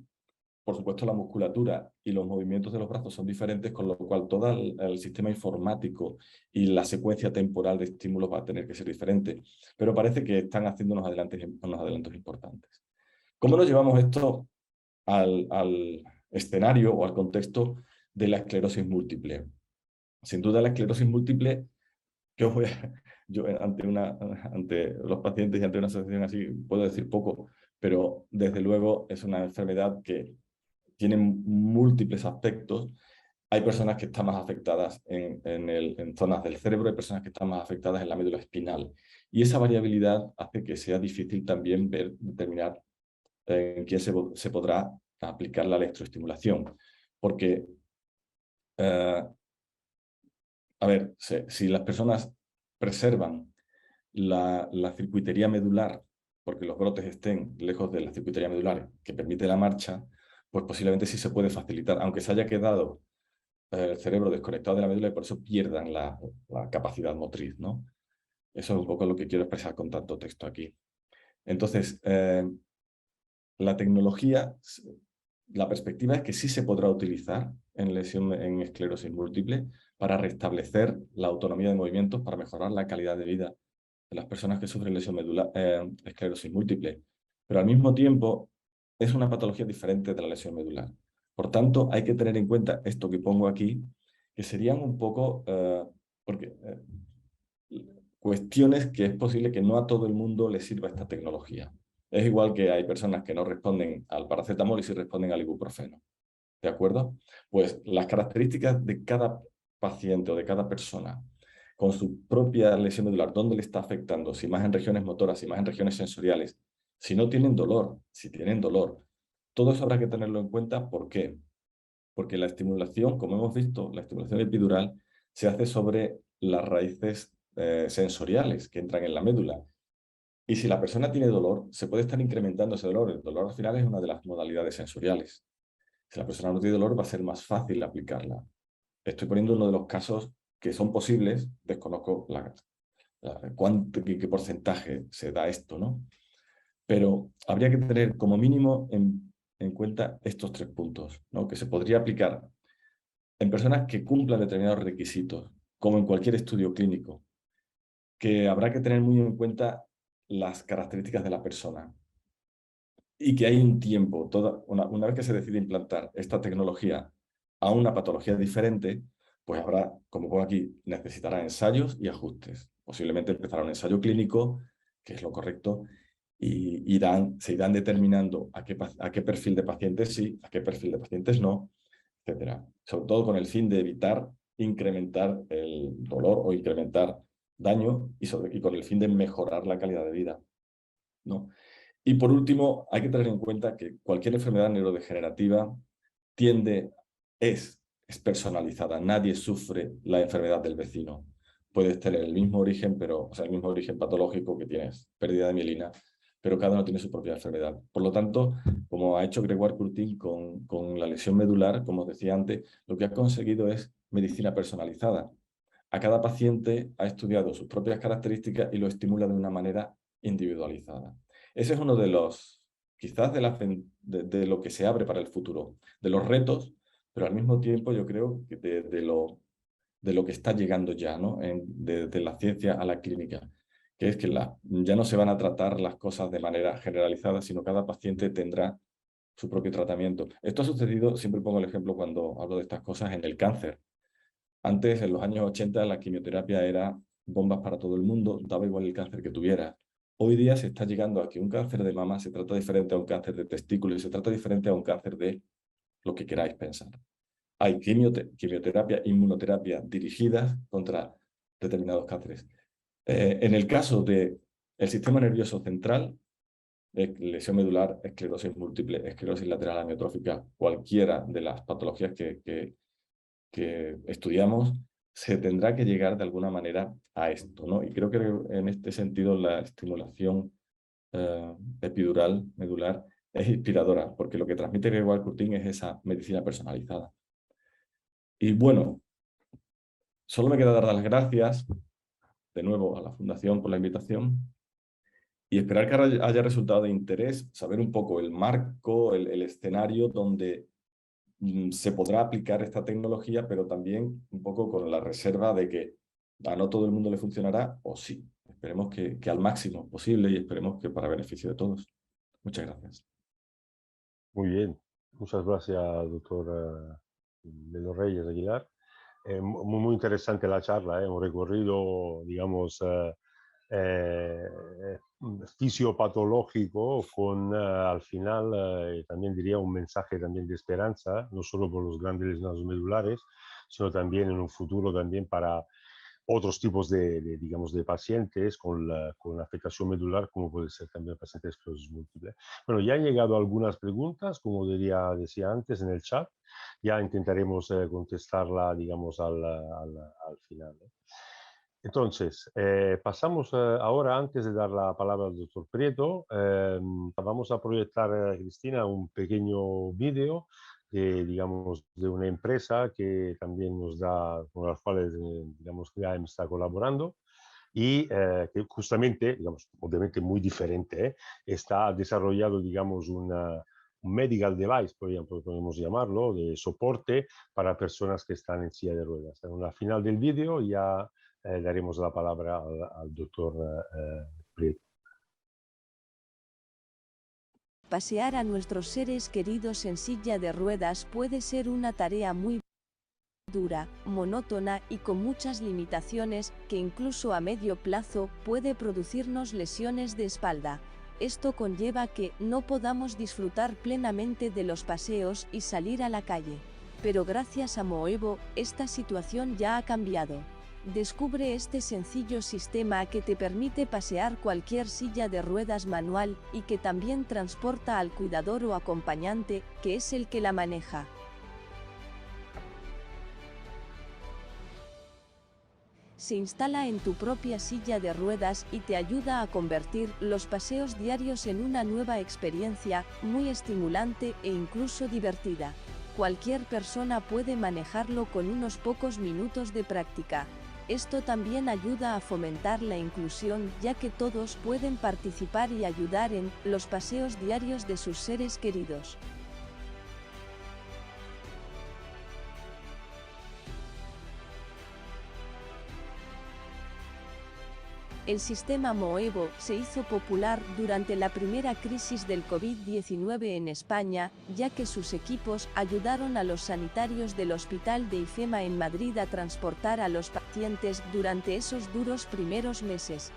por supuesto, la musculatura y los movimientos de los brazos son diferentes, con lo cual todo el sistema informático y la secuencia temporal de estímulos va a tener que ser diferente. Pero parece que están haciendo unos adelantos importantes. ¿Cómo nos llevamos esto al escenario o al contexto de la esclerosis múltiple? Sin duda, la esclerosis múltiple, yo ante los pacientes y ante una asociación así puedo decir poco, pero desde luego es una enfermedad que tienen múltiples aspectos. Hay personas que están más afectadas en zonas del cerebro, hay personas que están más afectadas en la médula espinal. Y esa variabilidad hace que sea difícil también determinar en quién se podrá aplicar la electroestimulación. Porque, a ver, si las personas preservan la circuitería medular, porque los brotes estén lejos de la circuitería medular que permite la marcha, pues posiblemente sí se puede facilitar, aunque se haya quedado el cerebro desconectado de la médula y por eso pierdan la capacidad motriz, ¿no? Eso es un poco lo que quiero expresar con tanto texto aquí. Entonces, la tecnología, la perspectiva es que sí se podrá utilizar en esclerosis múltiple para restablecer la autonomía de movimientos, para mejorar la calidad de vida de las personas que sufren esclerosis múltiple. Pero al mismo tiempo es una patología diferente de la lesión medular. Por tanto, hay que tener en cuenta esto que pongo aquí, que serían un poco cuestiones que es posible que no a todo el mundo le sirva esta tecnología. Es igual que hay personas que no responden al paracetamol y sí responden al ibuprofeno. ¿De acuerdo? Pues las características de cada paciente o de cada persona con su propia lesión medular, dónde le está afectando, si más en regiones motoras, si más en regiones sensoriales, si no tienen dolor, si tienen dolor. Todo eso habrá que tenerlo en cuenta. ¿Por qué? Porque la estimulación, como hemos visto, la estimulación epidural se hace sobre las raíces sensoriales que entran en la médula. Y si la persona tiene dolor, se puede estar incrementando ese dolor. El dolor al final es una de las modalidades sensoriales. Si la persona no tiene dolor, va a ser más fácil aplicarla. Estoy poniendo uno de los casos que son posibles, desconozco qué porcentaje se da esto, ¿no? Pero habría que tener como mínimo en cuenta estos 3 puntos, ¿no? Que se podría aplicar en personas que cumplan determinados requisitos, como en cualquier estudio clínico, que habrá que tener muy en cuenta las características de la persona y que hay un tiempo, una vez que se decide implantar esta tecnología a una patología diferente, pues habrá, como pongo aquí, necesitará ensayos y ajustes. Posiblemente empezará un ensayo clínico, que es lo correcto, y se irán determinando a qué perfil de pacientes sí, a qué perfil de pacientes no, etcétera. Sobre todo con el fin de evitar incrementar el dolor o incrementar daño y con el fin de mejorar la calidad de vida, ¿no? Y por último, hay que tener en cuenta que cualquier enfermedad neurodegenerativa es personalizada. Nadie sufre la enfermedad del vecino. Puedes tener el mismo origen, el mismo origen patológico que tienes, pérdida de mielina, pero cada uno tiene su propia enfermedad. Por lo tanto, como ha hecho Grégoire Courtine con la lesión medular, como os decía antes, lo que ha conseguido es medicina personalizada. A cada paciente ha estudiado sus propias características y lo estimula de una manera individualizada. Ese es uno de los, quizás de lo que se abre para el futuro, de los retos, pero al mismo tiempo yo creo que de lo que está llegando ya, ¿no? De la ciencia a la clínica, que es que ya no se van a tratar las cosas de manera generalizada, sino cada paciente tendrá su propio tratamiento. Esto ha sucedido, siempre pongo el ejemplo cuando hablo de estas cosas, en el cáncer. Antes, en los años 80, la quimioterapia era bombas para todo el mundo, daba igual el cáncer que tuviera. Hoy día se está llegando a que un cáncer de mama se trata diferente a un cáncer de testículo y se trata diferente a un cáncer de lo que queráis pensar. Hay quimioterapia, inmunoterapia dirigidas contra determinados cánceres. En el caso del sistema nervioso central, lesión medular, esclerosis múltiple, esclerosis lateral amiotrófica, cualquiera de las patologías que estudiamos, se tendrá que llegar de alguna manera a esto, ¿no? Y creo que en este sentido la estimulación epidural, medular, es inspiradora, porque lo que transmite Grégoire Courtine es esa medicina personalizada. Y bueno, solo me queda dar las gracias de nuevo a la Fundación por la invitación y esperar que haya resultado de interés, saber un poco el marco, el escenario donde se podrá aplicar esta tecnología, pero también un poco con la reserva de que a no todo el mundo le funcionará, o sí. Esperemos que al máximo posible y esperemos que para beneficio de todos. Muchas gracias. Muy bien. Muchas gracias, doctor de los Reyes Aguilar. Muy interesante la charla, un recorrido, digamos, eh, fisiopatológico con al final también diría un mensaje también de esperanza, no solo por los grandes lesionados medulares, sino también en un futuro también para otros tipos digamos, de pacientes con afectación medular, como puede ser también pacientes de esclerosis múltiple. Bueno, ya han llegado algunas preguntas, como decía antes, en el chat. Ya intentaremos contestarla, digamos, al final. Entonces, pasamos ahora, antes de dar la palabra al doctor Prieto, vamos a proyectar, Cristina, un pequeño vídeo digamos, de una empresa que también nos da, con las cuales, digamos, GAEM está colaborando y que justamente, digamos, obviamente muy diferente, está desarrollado, digamos, un medical device, podemos llamarlo, de soporte para personas que están en silla de ruedas. Al final del vídeo ya daremos la palabra al doctor Prieto. Pasear a nuestros seres queridos en silla de ruedas puede ser una tarea muy dura, monótona y con muchas limitaciones, que incluso a medio plazo puede producirnos lesiones de espalda. Esto conlleva que no podamos disfrutar plenamente de los paseos y salir a la calle. Pero gracias a Moevo, esta situación ya ha cambiado. Descubre este sencillo sistema que te permite pasear cualquier silla de ruedas manual y que también transporta al cuidador o acompañante, que es el que la maneja. Se instala en tu propia silla de ruedas y te ayuda a convertir los paseos diarios en una nueva experiencia, muy estimulante e incluso divertida. Cualquier persona puede manejarlo con unos pocos minutos de práctica. Esto también ayuda a fomentar la inclusión, ya que todos pueden participar y ayudar en los paseos diarios de sus seres queridos. El sistema Moevo se hizo popular durante la primera crisis del COVID-19 en España, ya que sus equipos ayudaron a los sanitarios del Hospital de IFEMA en Madrid a transportar a los pacientes durante esos duros primeros meses.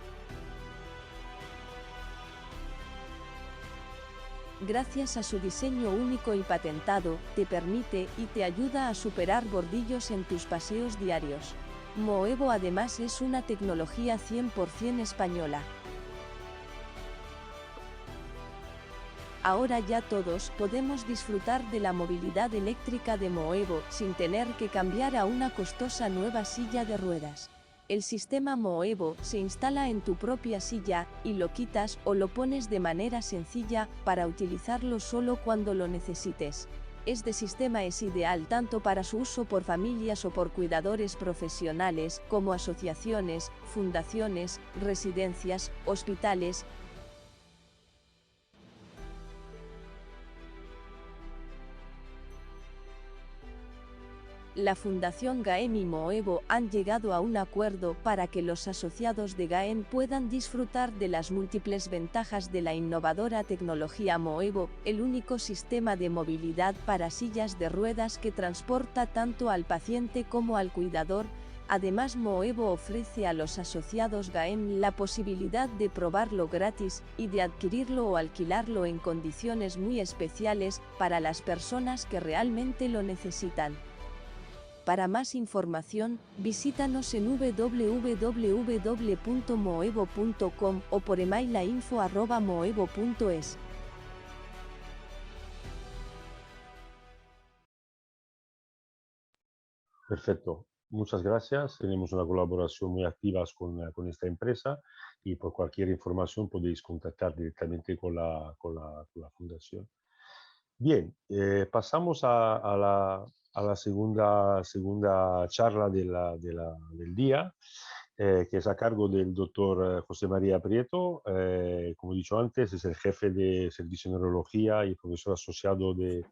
Gracias a su diseño único y patentado, te permite y te ayuda a superar bordillos en tus paseos diarios. Moevo además es una tecnología 100% española. Ahora ya todos podemos disfrutar de la movilidad eléctrica de Moevo sin tener que cambiar a una costosa nueva silla de ruedas. El sistema Moevo se instala en tu propia silla y lo quitas o lo pones de manera sencilla para utilizarlo solo cuando lo necesites. Este sistema es ideal tanto para su uso por familias o por cuidadores profesionales, como asociaciones, fundaciones, residencias, hospitales. La Fundación GAEM y Moevo han llegado a un acuerdo para que los asociados de GAEM puedan disfrutar de las múltiples ventajas de la innovadora tecnología Moevo, el único sistema de movilidad para sillas de ruedas que transporta tanto al paciente como al cuidador. Además, Moevo ofrece a los asociados GAEM la posibilidad de probarlo gratis y de adquirirlo o alquilarlo en condiciones muy especiales para las personas que realmente lo necesitan. Para más información, visítanos en www.moevo.com o por email a info@moevo.es. Perfecto. muchas gracias. Tenemos una colaboración muy activa con esta empresa y por cualquier información podéis contactar directamente con la fundación. Bien, pasamos a la segunda charla del día, que es a cargo del doctor José María Prieto. Como he dicho antes, es el jefe de Servicio de Neurología y profesor asociado de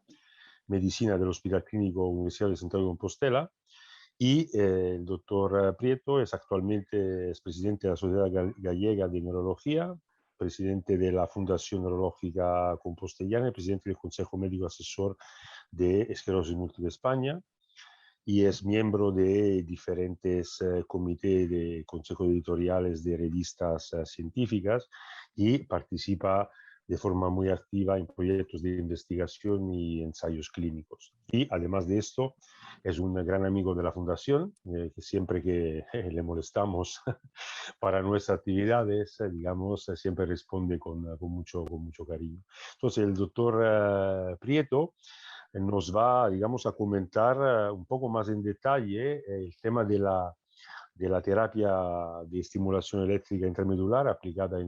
Medicina del Hospital Clínico Universidad de Santiago de Compostela. Y el doctor Prieto es actualmente presidente de la Sociedad Gallega de Neurología, presidente de la Fundación Neurológica Compostellana y presidente del Consejo Médico Asesor de Esclerosis Múltiple España, y es miembro de diferentes comités de consejos editoriales de revistas científicas y participa de forma muy activa en proyectos de investigación y ensayos clínicos. Y además de esto, es un gran amigo de la Fundación, que siempre que le molestamos para nuestras actividades, digamos, siempre responde con mucho cariño. Entonces, el doctor Prieto nos va, digamos, a comentar un poco más en detalle el tema de la terapia de estimulación eléctrica intramedular aplicada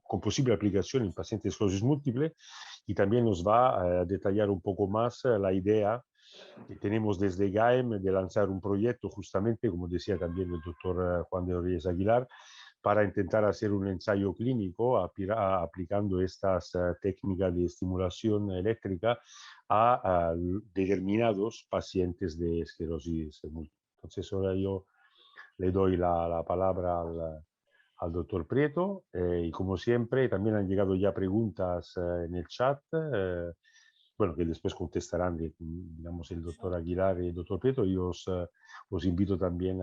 con posible aplicación en pacientes de esclerosis múltiple, y también nos va a detallar un poco más la idea que tenemos desde GAEM de lanzar un proyecto, justamente, como decía también el doctor Juan de Reyes Aguilar, para intentar hacer un ensayo clínico aplicando estas técnicas de estimulación eléctrica a determinados pacientes de esclerosis múltiple. Entonces, ahora yo le doy la palabra al doctor Prieto, y como siempre también han llegado ya preguntas en el chat, bueno, que después contestarán, digamos, el doctor Aguilar y el doctor Prieto. Y os invito también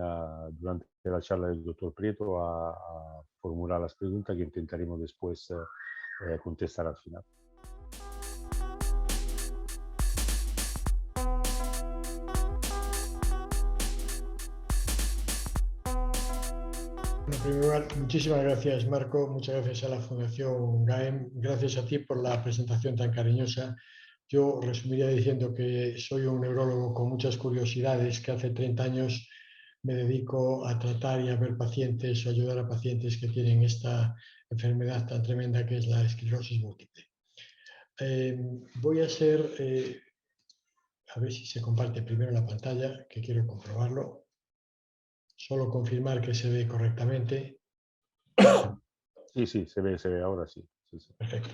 durante la charla del doctor Prieto a formular las preguntas que intentaremos después contestar al final. En primer lugar, muchísimas gracias, Marco. Muchas gracias a la Fundación GAEM. Gracias a ti por la presentación tan cariñosa. Yo resumiría diciendo que soy un neurólogo con muchas curiosidades, que hace 30 años me dedico a tratar y a ver pacientes o ayudar a pacientes que tienen esta enfermedad tan tremenda que es la esclerosis múltiple. Voy a a ver si se comparte primero la pantalla, que quiero comprobarlo. Solo confirmar que se ve correctamente. Sí, se ve ahora sí. Perfecto.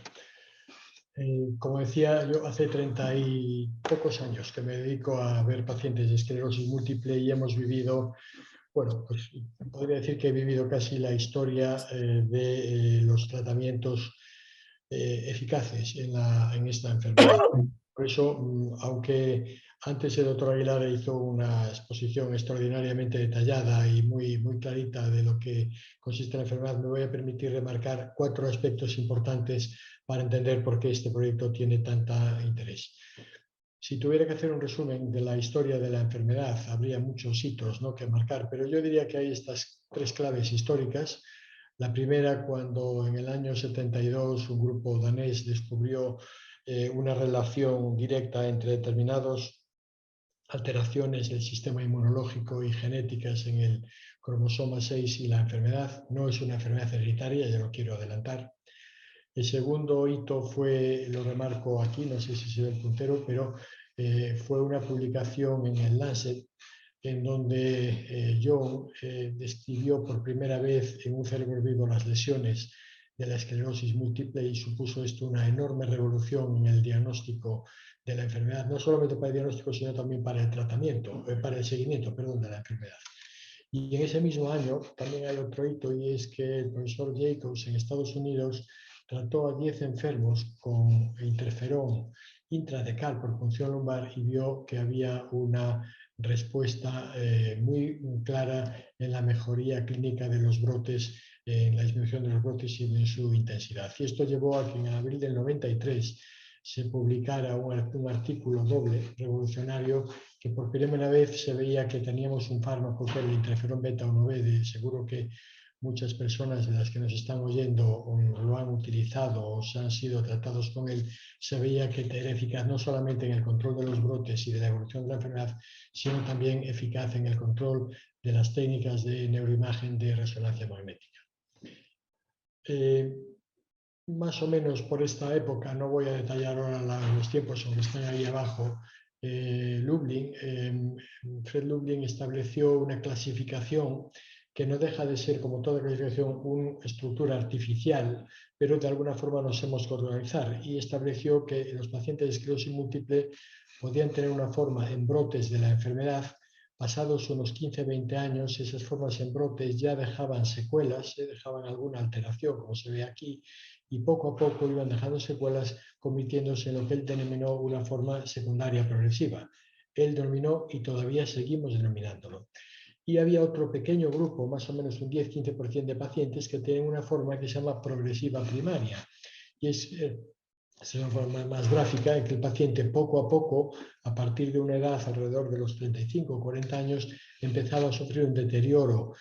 Como decía, yo hace 30 y pocos años que me dedico a ver pacientes de esclerosis múltiple y hemos vivido, bueno, pues podría decir que he vivido casi la historia de los tratamientos eficaces en esta enfermedad. Por eso, aunque antes el doctor Aguilar hizo una exposición extraordinariamente detallada y muy clarita de lo que consiste la enfermedad, me voy a permitir remarcar 4 aspectos importantes para entender por qué este proyecto tiene tanto interés. Si tuviera que hacer un resumen de la historia de la enfermedad, habría muchos hitos, ¿no?, que marcar, pero yo diría que hay estas 3 claves históricas. La primera, cuando en el año 72 un grupo danés descubrió una relación directa entre determinadas alteraciones del sistema inmunológico y genéticas en el cromosoma 6 y la enfermedad. No es una enfermedad hereditaria, ya lo quiero adelantar. El segundo hito fue, lo remarco aquí, no sé si se ve el puntero, pero fue una publicación en el Lancet en donde John describió por primera vez en un cerebro vivo las lesiones de la esclerosis múltiple, y supuso esto una enorme revolución en el diagnóstico de la enfermedad, no solamente para el diagnóstico, sino también para el tratamiento, para el seguimiento, perdón, de la enfermedad. Y en ese mismo año también hay otro hito, y es que el profesor Jacobs en Estados Unidos trató a 10 enfermos con interferón intratecal por punción lumbar y vio que había una respuesta muy clara en la mejoría clínica de los brotes, en la disminución de los brotes y en su intensidad. Y esto llevó a que en abril del 93 se publicara un artículo doble revolucionario, que por primera vez se veía que teníamos un fármaco que era el interferón beta 1B, de seguro que muchas personas de las que nos están oyendo lo han utilizado o se han sido tratados con él, se veía que era eficaz no solamente en el control de los brotes y de la evolución de la enfermedad, sino también eficaz en el control de las técnicas de neuroimagen de resonancia magnética. Más o menos por esta época, no voy a detallar ahora los tiempos, aunque están ahí abajo, Fred Lublin estableció una clasificación que no deja de ser, como toda clasificación, una estructura artificial, pero de alguna forma nos hemos que organizar, y estableció que los pacientes de esclerosis múltiple podían tener una forma en brotes de la enfermedad. Pasados unos 15-20 años, esas formas en brotes ya dejaban secuelas, dejaban alguna alteración, como se ve aquí, y poco a poco iban dejando secuelas, convirtiéndose en lo que él denominó una forma secundaria progresiva. Él denominó, y todavía seguimos denominándolo. Y había otro pequeño grupo, más o menos un 10-15% de pacientes, que tienen una forma que se llama progresiva primaria. Y es una forma más gráfica en que el paciente poco a poco, a partir de una edad alrededor de los 35 o 40 años, empezaba a sufrir un deterioro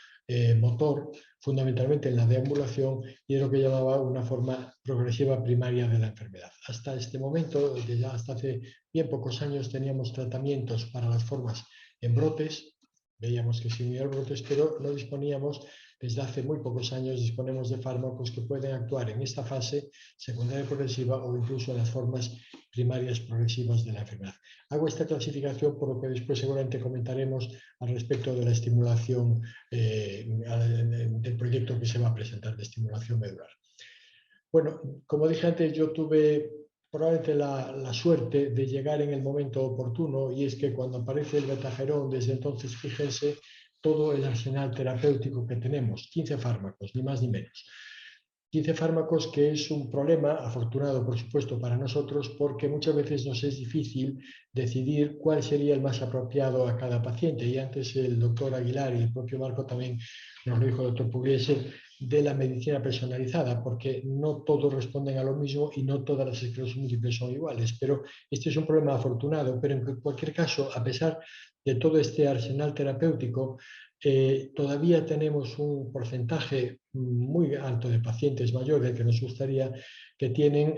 motor, fundamentalmente en la deambulación, y es lo que llamaba una forma progresiva primaria de la enfermedad. Hasta este momento, ya hasta hace bien pocos años, teníamos tratamientos para las formas en brotes, veíamos que sí había brotes, pero no disponíamos, desde hace muy pocos años, disponemos de fármacos que pueden actuar en esta fase secundaria progresiva o incluso en las formas primarias progresivas de la enfermedad. Hago esta clasificación por lo que después seguramente comentaremos al respecto de la estimulación del proyecto que se va a presentar de estimulación medular. Bueno, como dije antes, yo tuve probablemente la suerte de llegar en el momento oportuno, y es que cuando aparece el betagerón, desde entonces, fíjense, todo el arsenal terapéutico que tenemos, 15 fármacos, ni más ni menos. 15 fármacos, que es un problema, afortunado por supuesto para nosotros, porque muchas veces nos es difícil decidir cuál sería el más apropiado a cada paciente. Y antes el doctor Aguilar y el propio Marco también nos lo dijo el doctor Pugliese, de la medicina personalizada, porque no todos responden a lo mismo y no todas las esclerosis múltiples son iguales. Pero este es un problema afortunado, pero en cualquier caso, a pesar de todo este arsenal terapéutico, todavía tenemos un porcentaje muy alto de pacientes mayores que nos gustaría, que tienen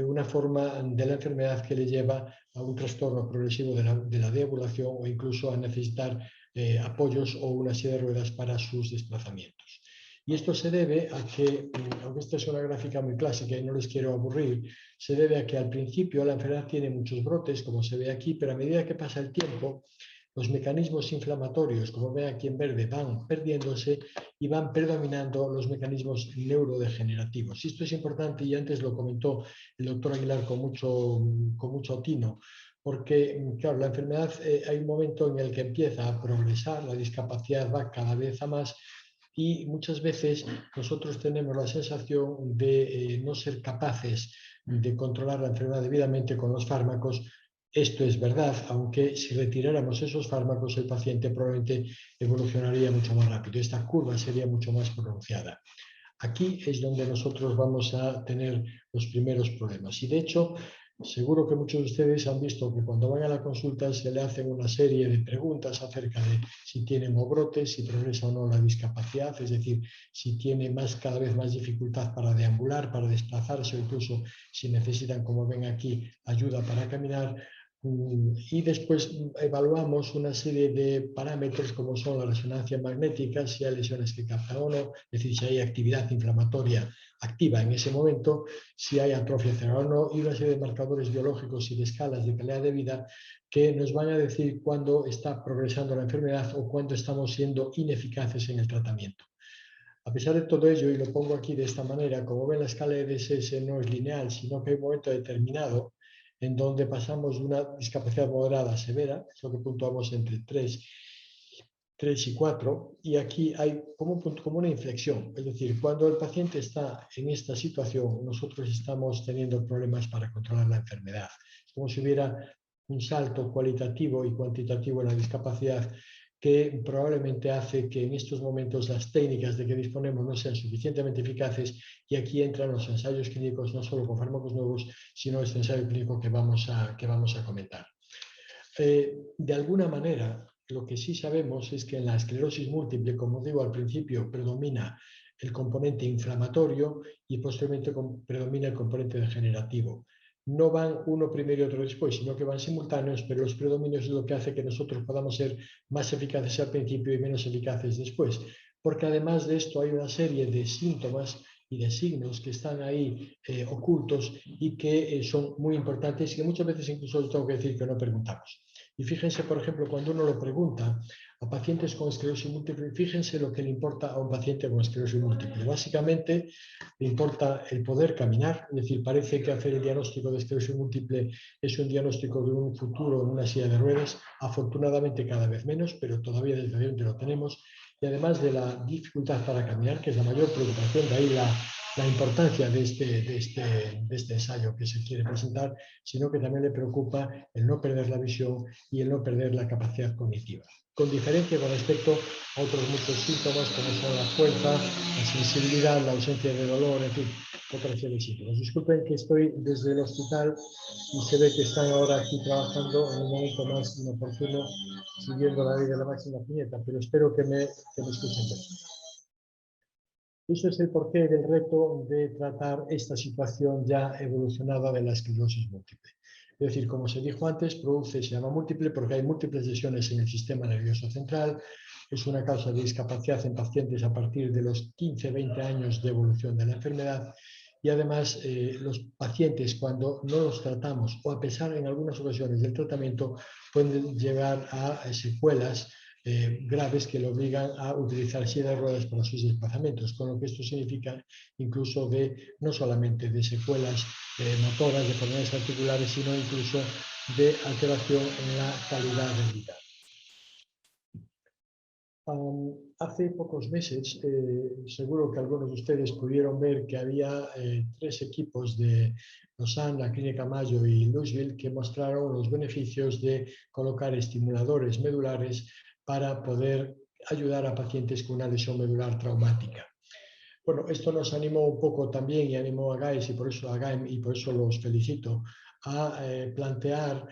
una forma de la enfermedad que les lleva a un trastorno progresivo de la deambulación, o incluso a necesitar apoyos o una silla de ruedas para sus desplazamientos. Y esto se debe a que, aunque esta es una gráfica muy clásica y no les quiero aburrir, se debe a que al principio la enfermedad tiene muchos brotes, como se ve aquí, pero a medida que pasa el tiempo, los mecanismos inflamatorios, como ven aquí en verde, van perdiéndose y van predominando los mecanismos neurodegenerativos. Y esto es importante, y antes lo comentó el doctor Aguilar con mucho tino, porque, claro, la enfermedad, hay un momento en el que empieza a progresar, la discapacidad va cada vez a más, y muchas veces nosotros tenemos la sensación de no ser capaces de controlar la enfermedad debidamente con los fármacos. Esto es verdad, aunque si retiráramos esos fármacos, el paciente probablemente evolucionaría mucho más rápido. Esta curva sería mucho más pronunciada. Aquí es donde nosotros vamos a tener los primeros problemas. Y de hecho, seguro que muchos de ustedes han visto que cuando van a la consulta se le hacen una serie de preguntas acerca de si tiene brotes, si progresa o no la discapacidad, es decir, si tiene cada vez más dificultad para deambular, para desplazarse, o incluso si necesitan, como ven aquí, ayuda para caminar. Y después evaluamos una serie de parámetros, como son la resonancia magnética, si hay lesiones que captan o no, es decir, si hay actividad inflamatoria activa en ese momento, si hay atrofia cerebral o no, y una serie de marcadores biológicos y de escalas de calidad de vida que nos van a decir cuándo está progresando la enfermedad o cuándo estamos siendo ineficaces en el tratamiento. A pesar de todo ello, y lo pongo aquí de esta manera, como ven, la escala de DSS no es lineal, sino que hay un momento determinado en donde pasamos de una discapacidad moderada a severa, es lo que puntuamos entre 3 y 4, y aquí hay como una inflexión, es decir, cuando el paciente está en esta situación, nosotros estamos teniendo problemas para controlar la enfermedad. Es como si hubiera un salto cualitativo y cuantitativo en la discapacidad, que probablemente hace que en estos momentos las técnicas de que disponemos no sean suficientemente eficaces, y aquí entran los ensayos clínicos, no solo con fármacos nuevos, sino este ensayo clínico que vamos a comentar. De alguna manera, lo que sí sabemos es que en la esclerosis múltiple, como digo al principio, predomina el componente inflamatorio y posteriormente predomina el componente degenerativo. No van uno primero y otro después, sino que van simultáneos, pero los predominios es lo que hace que nosotros podamos ser más eficaces al principio y menos eficaces después. Porque además de esto hay una serie de síntomas y de signos que están ahí ocultos y que son muy importantes y que muchas veces incluso tengo que decir que no preguntamos. Y fíjense, por ejemplo, cuando uno lo pregunta a pacientes con esclerosis múltiple, fíjense lo que le importa a un paciente con esclerosis múltiple. Básicamente le importa el poder caminar, es decir, parece que hacer el diagnóstico de esclerosis múltiple es un diagnóstico de un futuro en una silla de ruedas, afortunadamente cada vez menos, pero todavía desgraciadamente lo tenemos. Y además de la dificultad para caminar, que es la mayor preocupación, de ahí la importancia de este ensayo que se quiere presentar, sino que también le preocupa el no perder la visión y el no perder la capacidad cognitiva. Con diferencia con respecto a otros muchos síntomas como son la fuerza, la sensibilidad, la ausencia de dolor, en fin, otra serie de síntomas. Disculpen que estoy desde el hospital y se ve que están ahora aquí trabajando en un momento más inoportuno, siguiendo la ley de la máxima puñeta, pero espero que me escuchen bien. Eso es el porqué del reto de tratar esta situación ya evolucionada de la esclerosis múltiple. Es decir, como se dijo antes, se llama múltiple porque hay múltiples lesiones en el sistema nervioso central, es una causa de discapacidad en pacientes a partir de los 15-20 años de evolución de la enfermedad y además los pacientes cuando no los tratamos o a pesar en algunas ocasiones del tratamiento pueden llegar a secuelas graves que le obligan a utilizar silla de ruedas para sus desplazamientos, con lo que esto significa incluso no solamente de secuelas motoras, de enfermedades articulares, sino incluso de alteración en la calidad de vida. Hace pocos meses, seguro que algunos de ustedes pudieron ver que había 3 equipos de Lausanne, la Clínica Mayo y Louisville que mostraron los beneficios de colocar estimuladores medulares para poder ayudar a pacientes con una lesión medular traumática. Bueno, esto nos animó un poco también y animó a GAES y por eso los felicito a plantear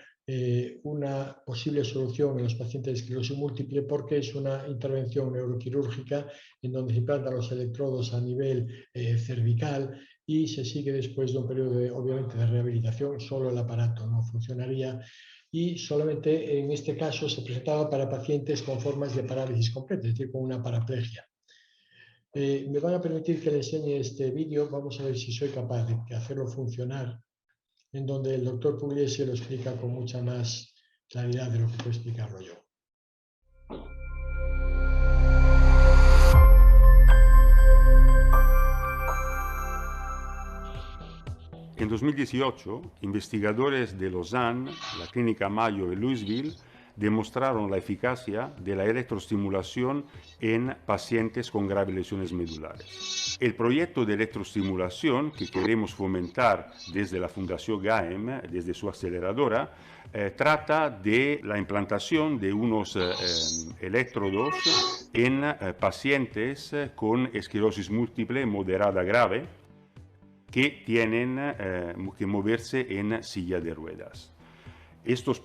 una posible solución en los pacientes de esclerosis múltiple porque es una intervención neuroquirúrgica en donde se implantan los electrodos a nivel cervical y se sigue después de un periodo obviamente de rehabilitación, solo el aparato no funcionaría y solamente en este caso se presentaba para pacientes con formas de parálisis completa, es decir, con una paraplegia. Me van a permitir que les enseñe este vídeo, vamos a ver si soy capaz de hacerlo funcionar, en donde el doctor Pugliese lo explica con mucha más claridad de lo que puedo explicarlo yo. En 2018, investigadores de Lausanne, la Clínica Mayo y Louisville demostraron la eficacia de la electroestimulación en pacientes con graves lesiones medulares. El proyecto de electroestimulación que queremos fomentar desde la Fundación GAEM, desde su aceleradora, trata de la implantación de unos electrodos en pacientes con esclerosis múltiple moderada grave que tienen que moverse en silla de ruedas. En estos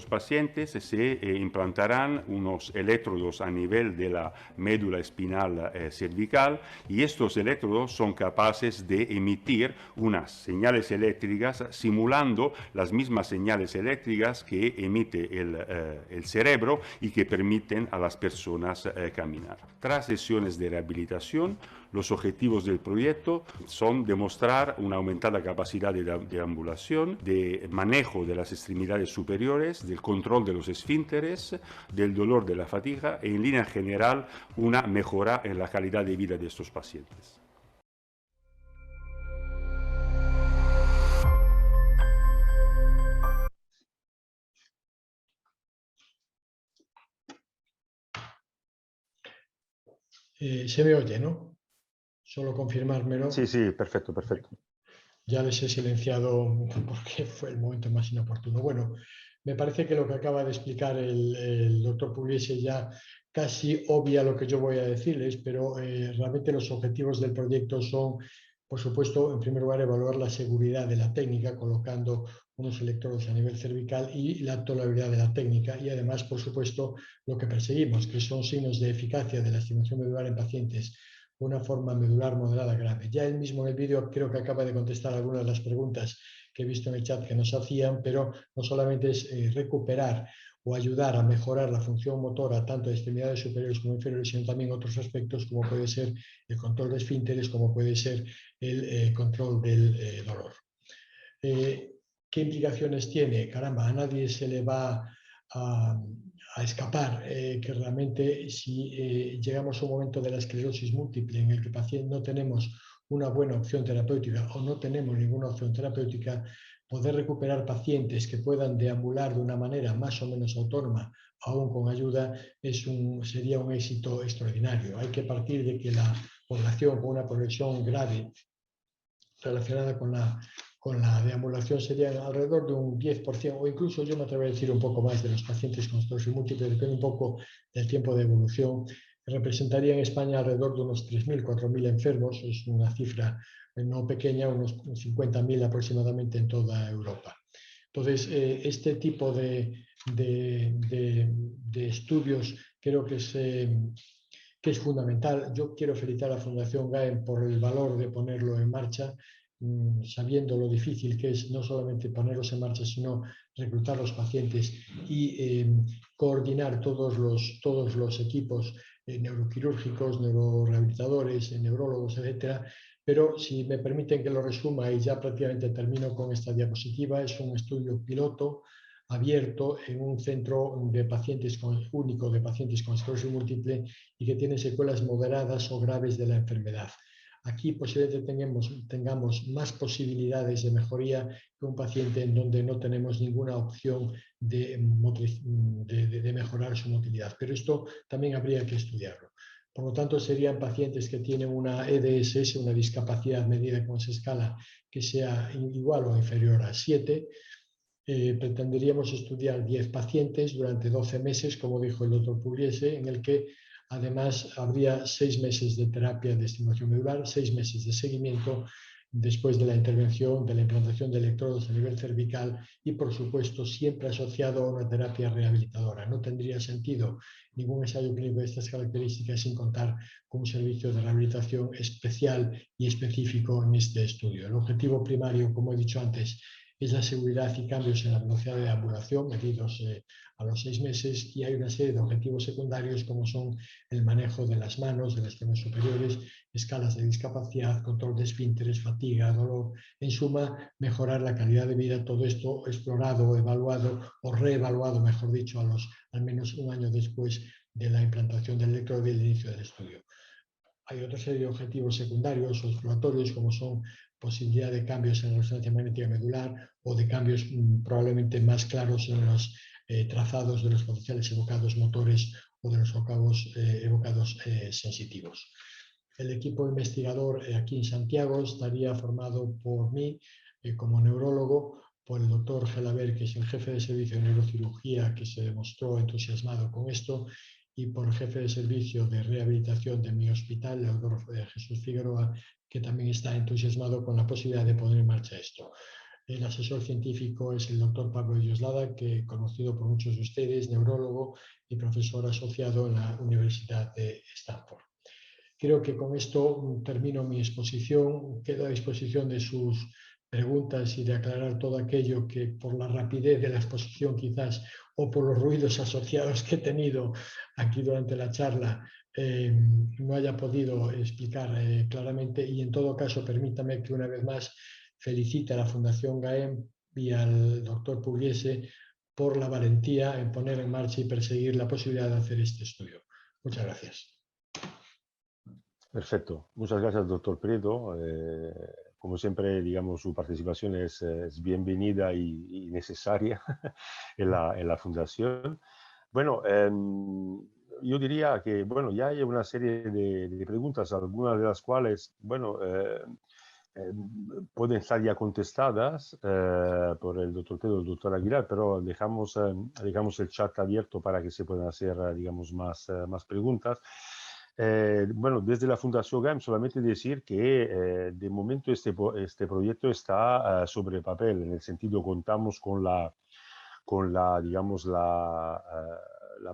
pacientes se implantarán unos electrodos a nivel de la médula espinal cervical y estos electrodos son capaces de emitir unas señales eléctricas simulando las mismas señales eléctricas que emite el cerebro y que permiten a las personas caminar. Tras sesiones de rehabilitación, los objetivos del proyecto son demostrar una aumentada capacidad de deambulación, de manejo de las extremidades superiores, del control de los esfínteres, del dolor de la fatiga e en línea general una mejora en la calidad de vida de estos pacientes. Se me oye, ¿no? Solo confirmármelo. Sí, sí, perfecto, perfecto. Ya les he silenciado porque fue el momento más inoportuno. Bueno, me parece que lo que acaba de explicar el doctor Pugliese ya casi obvia lo que yo voy a decirles, pero realmente los objetivos del proyecto son, por supuesto, en primer lugar, evaluar la seguridad de la técnica colocando unos electrodos a nivel cervical y la tolerabilidad de la técnica y además, por supuesto, lo que perseguimos, que son signos de eficacia de la estimulación medular en pacientes una forma medular moderada grave. Ya él mismo en el vídeo creo que acaba de contestar algunas de las preguntas que he visto en el chat que nos hacían, pero no solamente es recuperar o ayudar a mejorar la función motora tanto de extremidades superiores como inferiores, sino también otros aspectos como puede ser el control de esfínteres, como puede ser el control del dolor. ¿Qué implicaciones tiene? Caramba, a nadie se le va a escapar que realmente si llegamos a un momento de la esclerosis múltiple en el que el paciente no tenemos una buena opción terapéutica o no tenemos ninguna opción terapéutica, poder recuperar pacientes que puedan deambular de una manera más o menos autónoma, aún con ayuda, sería un éxito extraordinario. Hay que partir de que la población con una progresión grave relacionada con la deambulación serían alrededor de un 10%, o incluso yo me atrevería a decir un poco más de los pacientes con esclerosis múltiple, depende un poco del tiempo de evolución, representaría en España alrededor de unos 3.000, 4.000 enfermos, es una cifra no pequeña, unos 50.000 aproximadamente en toda Europa. Entonces, este tipo de estudios creo que es fundamental. Yo quiero felicitar a la Fundación GAEM por el valor de ponerlo en marcha, sabiendo lo difícil que es no solamente ponerlos en marcha, sino reclutar los pacientes y coordinar todos los equipos neuroquirúrgicos, neurorehabilitadores, neurólogos, etcétera. Pero si me permiten que lo resuma y ya prácticamente termino con esta diapositiva, es un estudio piloto abierto en un centro de pacientes único de pacientes con esclerosis múltiple y que tiene secuelas moderadas o graves de la enfermedad. Aquí posiblemente tengamos más posibilidades de mejoría que un paciente en donde no tenemos ninguna opción de mejorar su motilidad. Pero esto también habría que estudiarlo. Por lo tanto, serían pacientes que tienen una EDSS, una discapacidad medida con esa escala que sea igual o inferior a 7. Pretenderíamos estudiar 10 pacientes durante 12 meses, como dijo el doctor Pugliese, en el que además habría 6 meses de terapia de estimulación medular, 6 meses de seguimiento después de la intervención, de la implantación de electrodos a nivel cervical y, por supuesto, siempre asociado a una terapia rehabilitadora. No tendría sentido ningún ensayo clínico de estas características sin contar con un servicio de rehabilitación especial y específico en este estudio. El objetivo primario, como he dicho antes, es la seguridad y cambios en la velocidad de deambulación medidos a los 6 meses, y hay una serie de objetivos secundarios como son el manejo de las manos, de las piernas superiores, escalas de discapacidad, control de esfínteres, fatiga, dolor, en suma, mejorar la calidad de vida. Todo esto explorado, evaluado o reevaluado, mejor dicho, al menos un año después de la implantación del electrodo y el inicio del estudio. Hay otra serie de objetivos secundarios o exploratorios como son posibilidad de cambios en la resonancia magnética medular o de cambios probablemente más claros en los trazados de los potenciales evocados motores o de los evocados sensitivos. El equipo investigador aquí en Santiago estaría formado por mí como neurólogo, por el doctor Gelabert, que es el jefe de servicio de neurocirugía, que se demostró entusiasmado con esto, y por el jefe de servicio de rehabilitación de mi hospital, el doctor Jesús Figueroa, que también está entusiasmado con la posibilidad de poner en marcha esto. El asesor científico es el doctor Pablo Yoslada, que conocido por muchos de ustedes, neurólogo y profesor asociado en la Universidad de Stanford. Creo que con esto termino mi exposición. Quedo a disposición de sus preguntas y de aclarar todo aquello que por la rapidez de la exposición quizás o por los ruidos asociados que he tenido aquí durante la charla no haya podido explicar claramente. Y en todo caso, permítame que una vez más felicite a la Fundación GAEM y al doctor Pugliese por la valentía en poner en marcha y perseguir la posibilidad de hacer este estudio. Muchas gracias. Perfecto. Muchas gracias, doctor Prieto. Como siempre, digamos, su participación es bienvenida y necesaria en la fundación. Bueno, yo diría que, bueno, ya hay una serie de preguntas, algunas de las cuales, bueno, pueden estar ya contestadas por el doctor Prieto y el doctor Aguilar, pero dejamos el chat abierto para que se puedan hacer, digamos, más preguntas. Bueno, desde la Fundación GAEM solamente decir que de momento este proyecto está sobre papel, en el sentido contamos con la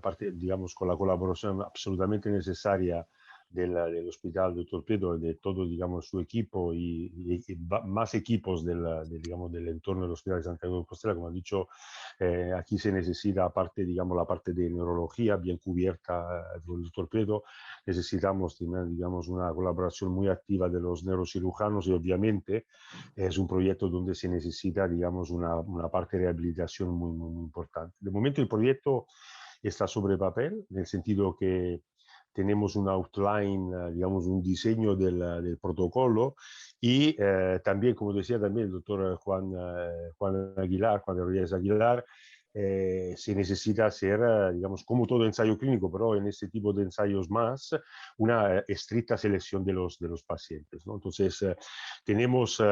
parte, digamos, con la colaboración absolutamente necesaria del hospital Dr. Prieto, de todo, digamos, su equipo y más equipos digamos, del entorno del Hospital de Santiago de Compostela. Como ha dicho, aquí se necesita, aparte, digamos, la parte de neurología bien cubierta por el Dr. Prieto, necesitamos, digamos, una colaboración muy activa de los neurocirujanos y obviamente es un proyecto donde se necesita, digamos, una parte de rehabilitación muy, muy, muy importante. De momento el proyecto está sobre papel, en el sentido que tenemos un outline, digamos, un diseño del protocolo y también, como decía también el doctor Juan Aguilar, Juan Rodríguez Aguilar, se necesita hacer, digamos, como todo ensayo clínico, pero en este tipo de ensayos más, una estricta selección de los pacientes, ¿no? Entonces, tenemos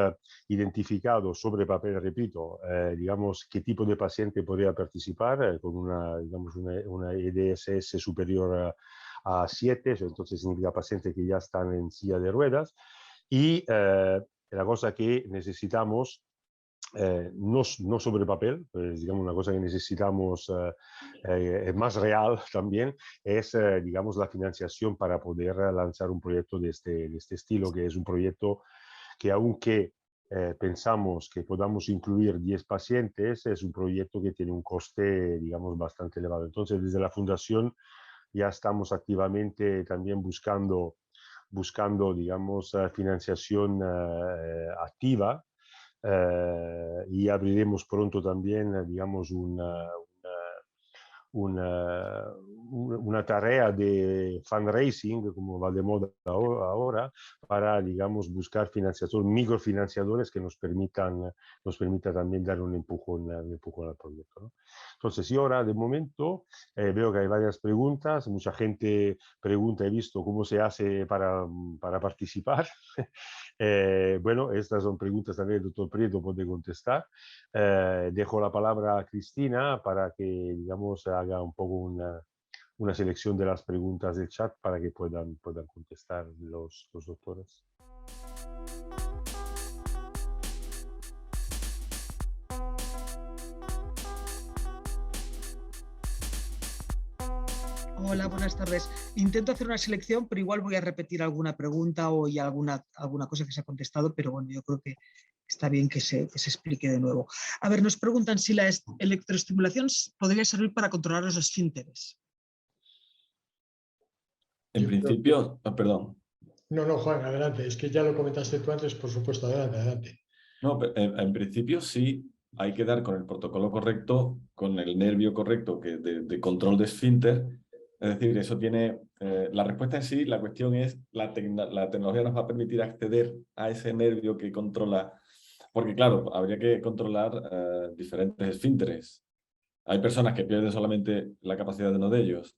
identificado sobre papel, repito, digamos, qué tipo de paciente podría participar con digamos, una EDSS superior a 7, entonces significa pacientes que ya están en silla de ruedas. Y la cosa que necesitamos, no sobre papel, pues, digamos, una cosa que necesitamos más real también, es, digamos, la financiación para poder lanzar un proyecto de este estilo, que es un proyecto que aunque pensamos que podamos incluir 10 pacientes, es un proyecto que tiene un coste, digamos, bastante elevado. Entonces, desde la Fundación ya estamos activamente también buscando digamos, financiación activa y abriremos pronto también, digamos, una tarea de fundraising, como va de moda ahora, para, digamos, buscar financiadores, microfinanciadores que nos permita también dar un empujón al proyecto, ¿no? Entonces, y ahora, de momento, veo que hay varias preguntas, mucha gente pregunta, he visto cómo se hace para participar. Bueno, estas son preguntas también el doctor Prieto puede contestar. Dejo la palabra a Cristina para que, digamos, haga un poco una selección de las preguntas del chat para que puedan contestar los doctores. Hola, buenas tardes. Intento hacer una selección, pero igual voy a repetir alguna pregunta o ya alguna cosa que se ha contestado, pero bueno, yo creo que está bien que se explique de nuevo. A ver, nos preguntan si la electroestimulación podría servir para controlar los esfínteres. En principio, perdón. No, Juan, adelante. Es que ya lo comentaste tú antes, por supuesto, adelante. No, en principio sí hay que dar con el protocolo correcto, con el nervio correcto de control de esfínter. Es decir, eso tiene... la respuesta en sí, la cuestión es, la tecnología nos va a permitir acceder a ese nervio que controla... Porque claro, habría que controlar diferentes esfínteres. Hay personas que pierden solamente la capacidad de uno de ellos.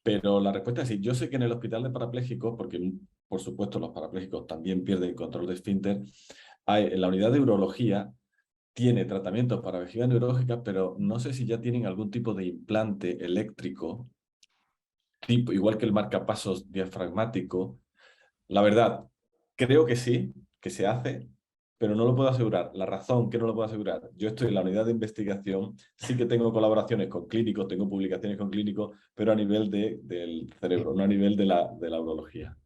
Pero la respuesta es sí. Yo sé que en el hospital de parapléjicos, porque por supuesto los parapléjicos también pierden control de esfínter, en la unidad de urología tiene tratamientos para vejiga neurológica, pero no sé si ya tienen algún tipo de implante eléctrico, igual que el marcapasos diafragmático. La verdad, creo que sí, que se hace, pero no lo puedo asegurar. La razón que no lo puedo asegurar, yo estoy en la unidad de investigación, sí que tengo colaboraciones con clínicos, tengo publicaciones con clínicos, pero a nivel del cerebro, no a nivel de la urología.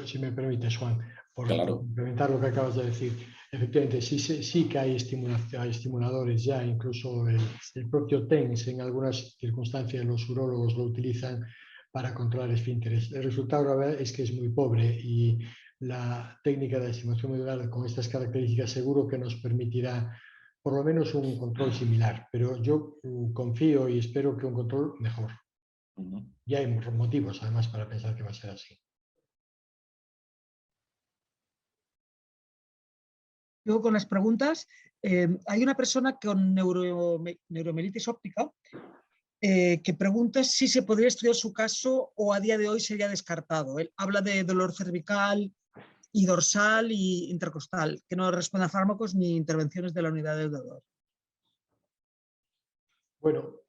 Si me permites, Juan, por complementar lo que acabas de decir, efectivamente sí que hay estimuladores ya, incluso el propio TENS en algunas circunstancias los urólogos lo utilizan para controlar esfínteres. El resultado es que es muy pobre y la técnica de estimulación medular con estas características seguro que nos permitirá por lo menos un control similar, pero yo confío y espero que un control mejor. Y hay motivos además para pensar que va a ser así. Luego con las preguntas, hay una persona con neuromelitis óptica que pregunta si se podría estudiar su caso o a día de hoy sería descartado. Él habla de dolor cervical y dorsal y intercostal, que no responde a fármacos ni intervenciones de la unidad del dolor. Bueno,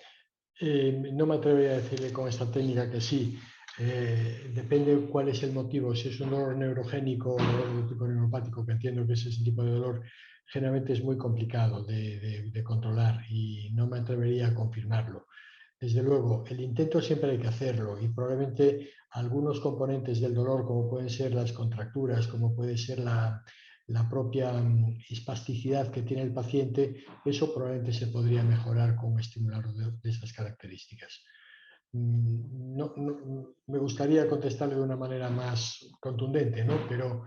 no me atrevería a decirle con esta técnica que sí. Depende cuál es el motivo, si es un dolor neurogénico o dolor de tipo neuropático, que entiendo que es ese tipo de dolor, generalmente es muy complicado de controlar y no me atrevería a confirmarlo. desde luego, el intento siempre hay que hacerlo y probablemente algunos componentes del dolor, como pueden ser las contracturas, como puede ser la propia espasticidad que tiene el paciente, eso probablemente se podría mejorar con un estimulador de esas características. Me gustaría contestarle de una manera más contundente, ¿no? Pero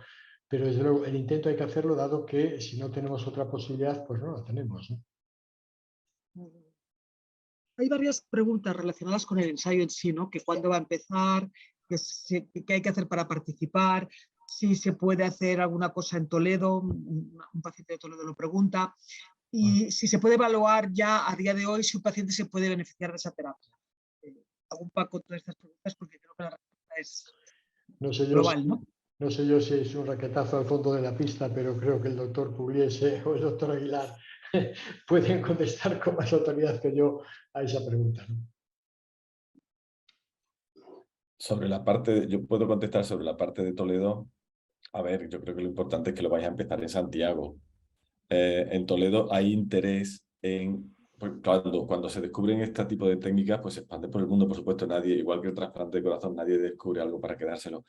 desde luego el intento hay que hacerlo, dado que si no tenemos otra posibilidad, pues no la tenemos, ¿no? Hay varias preguntas relacionadas con el ensayo en sí, ¿no? Que cuándo va a empezar, qué hay que hacer para participar, si se puede hacer alguna cosa en Toledo, un paciente de Toledo lo pregunta, y si se puede evaluar ya a día de hoy si un paciente se puede beneficiar de esa terapia. Hago un poco todas estas preguntas porque creo que la respuesta es global, ¿no? No sé yo si es un raquetazo al fondo de la pista, pero creo que el doctor Pugliese o el doctor Aguilar pueden contestar con más autoridad que yo a esa pregunta, ¿no? Sobre la parte, yo puedo contestar sobre la parte de Toledo. A ver, yo creo que lo importante es que lo vais a empezar en Santiago. En Toledo hay interés en, pues, cuando se descubren este tipo de técnicas, pues se expande por el mundo, por supuesto. Nadie, igual que el trasplante de corazón, nadie descubre algo para quedárselo.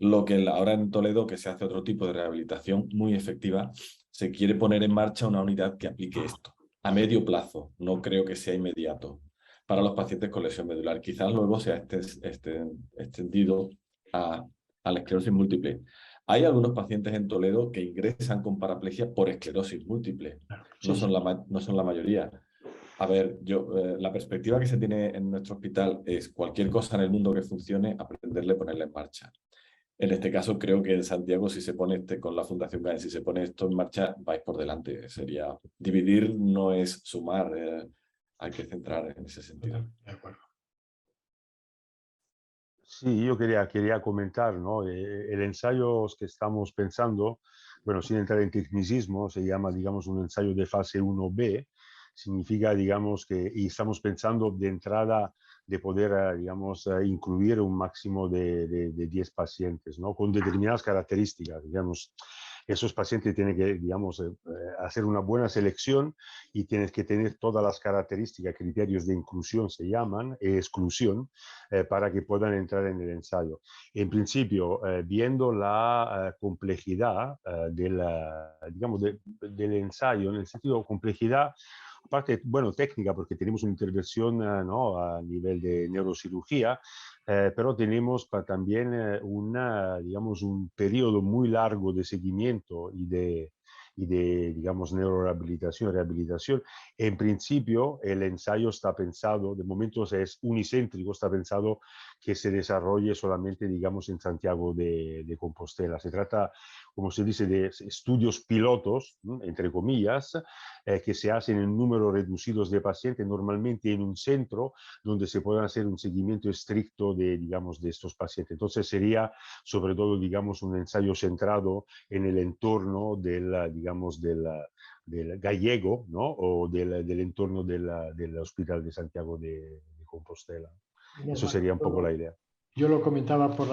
Lo que ahora en Toledo, que se hace otro tipo de rehabilitación muy efectiva, se quiere poner en marcha una unidad que aplique esto a medio plazo. No creo que sea inmediato para los pacientes con lesión medular. Quizás luego sea extendido a la esclerosis múltiple. Hay algunos pacientes en Toledo que ingresan con paraplegia por esclerosis múltiple. No son la mayoría. A ver, la perspectiva que se tiene en nuestro hospital es cualquier cosa en el mundo que funcione, aprenderle a ponerla en marcha. En este caso, creo que en Santiago, si se pone con la Fundación GAEN, si se pone esto en marcha, vais por delante. Sería dividir, no es sumar. Hay que centrar en ese sentido. De acuerdo. Sí, yo quería comentar, ¿no? El ensayo que estamos pensando, bueno, sin entrar en tecnicismo, se llama, digamos, un ensayo de fase 1B. Significa, digamos, y estamos pensando de entrada de poder, digamos, incluir un máximo de 10 pacientes, ¿no? Con determinadas características, digamos. Esos pacientes tienen que, digamos, hacer una buena selección y tienes que tener todas las características, criterios de inclusión se llaman, exclusión, para que puedan entrar en el ensayo. En principio, viendo la complejidad digamos, del ensayo, en el sentido de complejidad, aparte, bueno, técnica, porque tenemos una intervención ¿no? a nivel de neurocirugía, pero tenemos también digamos, un periodo muy largo de seguimiento y de, digamos, neurorehabilitación, rehabilitación. En principio, el ensayo está pensado, de momento es unicéntrico, está pensado que se desarrolle solamente, digamos, en Santiago de Compostela. Se trata, como se dice, de estudios pilotos, ¿no? Entre comillas, que se hacen en números reducidos de pacientes, normalmente en un centro donde se pueda hacer un seguimiento estricto digamos, de estos pacientes. Entonces sería, sobre todo, digamos, un ensayo centrado en el entorno digamos, del gallego, ¿no? O del entorno del Hospital de Santiago de Compostela. Eso sería un poco la idea. Yo lo comentaba por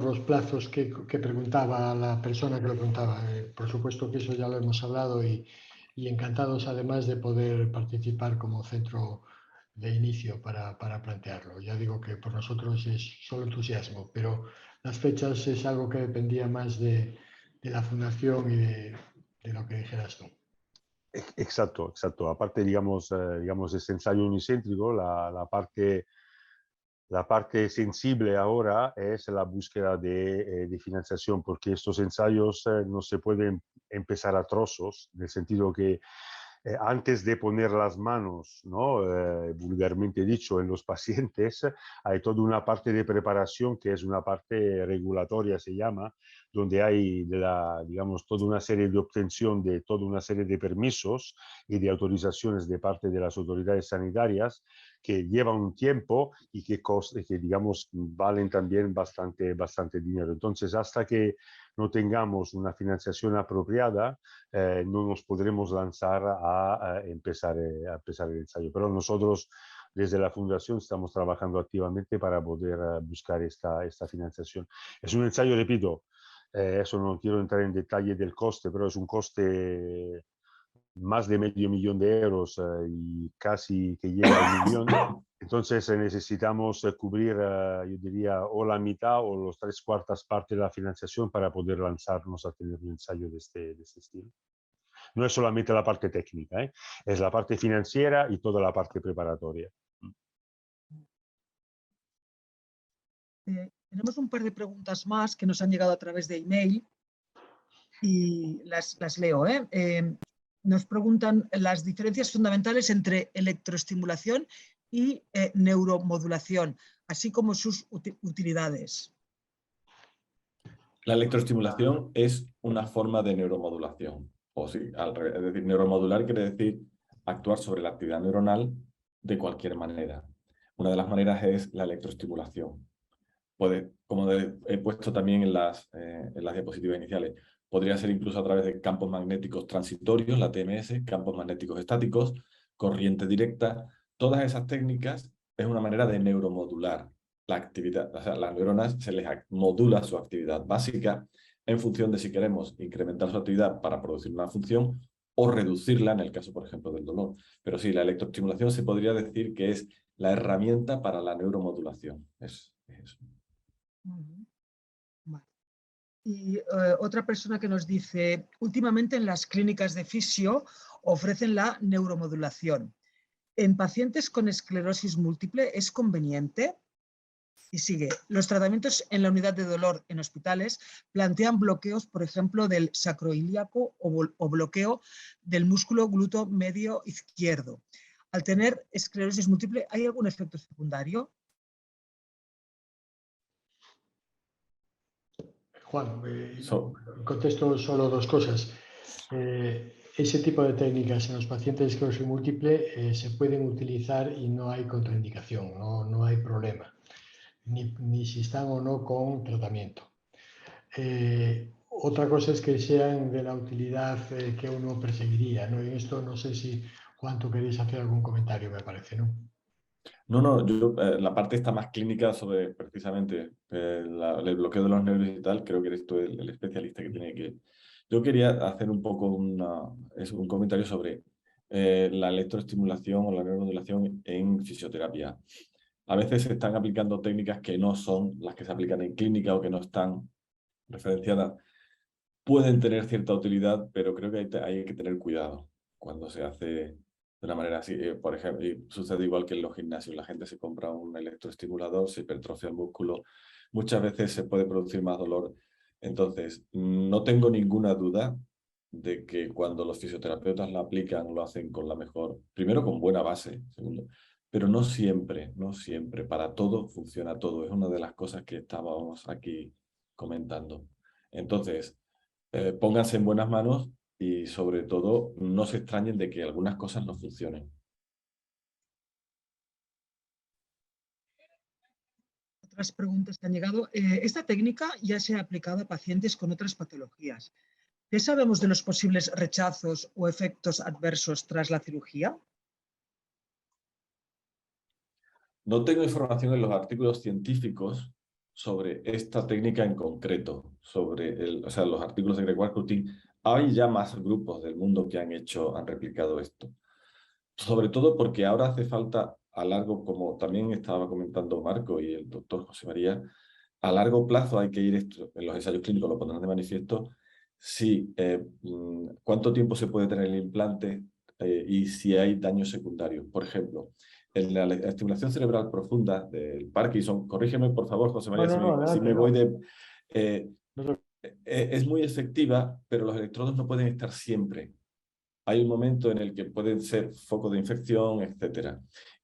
los plazos que preguntaba la persona que lo preguntaba. Por supuesto que eso ya lo hemos hablado y encantados además de poder participar como centro de inicio para plantearlo. Ya digo que por nosotros es solo entusiasmo, pero las fechas es algo que dependía más de la fundación y de lo que dijeras tú. Exacto, exacto. Aparte, digamos, este ensayo unicéntrico, la parte sensible ahora es la búsqueda de financiación, porque estos ensayos no se pueden empezar a trozos, en el sentido que antes de poner las manos, ¿no? Vulgarmente dicho, en los pacientes, hay toda una parte de preparación que es una parte regulatoria, se llama, donde hay, digamos, toda una serie de obtención de toda una serie de permisos y de autorizaciones de parte de las autoridades sanitarias que llevan un tiempo y que digamos, valen también bastante dinero. Entonces, hasta que no tengamos una financiación apropiada, no nos podremos lanzar a empezar el ensayo. Pero nosotros, desde la Fundación, estamos trabajando activamente para poder buscar esta financiación. Es un ensayo, repito, eso no quiero entrar en detalle del coste, pero es un coste más de $500,000 y casi que llega al 1 millón. Entonces necesitamos cubrir, yo diría, o la mitad o los 3/4 partes de la financiación para poder lanzarnos a tener un ensayo de este estilo. No es solamente la parte técnica, es la parte financiera y toda la parte preparatoria. Tenemos un par de preguntas más que nos han llegado a través de email y las leo. Nos preguntan las diferencias fundamentales entre electroestimulación y neuromodulación, así como sus utilidades. La electroestimulación es una forma de neuromodulación. O sí, al revés. Es decir, neuromodular quiere decir actuar sobre la actividad neuronal de cualquier manera. Una de las maneras es la electroestimulación. Como he puesto también en las diapositivas iniciales, podría ser incluso a través de campos magnéticos transitorios, la TMS, campos magnéticos estáticos, corriente directa. Todas esas técnicas es una manera de neuromodular la actividad. O sea, las neuronas se les modula su actividad básica en función de si queremos incrementar su actividad para producir una función o reducirla en el caso, por ejemplo, del dolor. Pero sí, la electroestimulación se podría decir que es la herramienta para la neuromodulación. Es eso. Vale. Y otra persona que nos dice, últimamente en las clínicas de fisio ofrecen la neuromodulación. ¿En pacientes con esclerosis múltiple es conveniente? Y sigue, los tratamientos en la unidad de dolor en hospitales plantean bloqueos, por ejemplo, del sacroiliaco o bloqueo del músculo glúteo medio izquierdo. Al tener esclerosis múltiple, ¿hay algún efecto secundario? Juan, contesto solo dos cosas. Ese tipo de técnicas en los pacientes de esclerosis múltiple se pueden utilizar y no hay contraindicación, no hay problema, ni si están o no con tratamiento. Otra cosa es que sean de la utilidad que uno perseguiría, ¿no? Y esto no sé si, Juan, tú queréis hacer algún comentario, me parece, ¿no? No, yo la parte está más clínica sobre precisamente el bloqueo de los nervios y tal, creo que eres tú el especialista que tiene que... Yo quería hacer un poco un comentario sobre la electroestimulación o la neuromodulación en fisioterapia. A veces se están aplicando técnicas que no son las que se aplican en clínica o que no están referenciadas. Pueden tener cierta utilidad, pero creo que hay que tener cuidado cuando se hace de una manera así. Por ejemplo, y sucede igual que en los gimnasios. La gente se compra un electroestimulador, se hipertrofia el músculo. Muchas veces se puede producir más dolor. Entonces, no tengo ninguna duda de que cuando los fisioterapeutas la aplican, lo hacen con la mejor, primero con buena base, segundo, pero no siempre. Para todo funciona todo. Es una de las cosas que estábamos aquí comentando. Entonces, pónganse en buenas manos y sobre todo no se extrañen de que algunas cosas no funcionen. Otras preguntas que han llegado. Esta técnica ya se ha aplicado a pacientes con otras patologías. ¿Qué sabemos de los posibles rechazos o efectos adversos tras la cirugía? No tengo información en los artículos científicos sobre esta técnica en concreto, sobre los artículos de Gregoire Courtine. Hay ya más grupos del mundo que han replicado esto. Sobre todo porque ahora hace falta a largo, como también estaba comentando Marco y el doctor José María, a largo plazo hay que ir, en los ensayos clínicos lo pondrán de manifiesto, cuánto tiempo se puede tener el implante y si hay daños secundarios. Por ejemplo, en la estimulación cerebral profunda del Parkinson, corrígeme por favor, José María, si me voy de... es muy efectiva, pero los electrodos no pueden estar siempre. Hay un momento en el que pueden ser foco de infección, etc.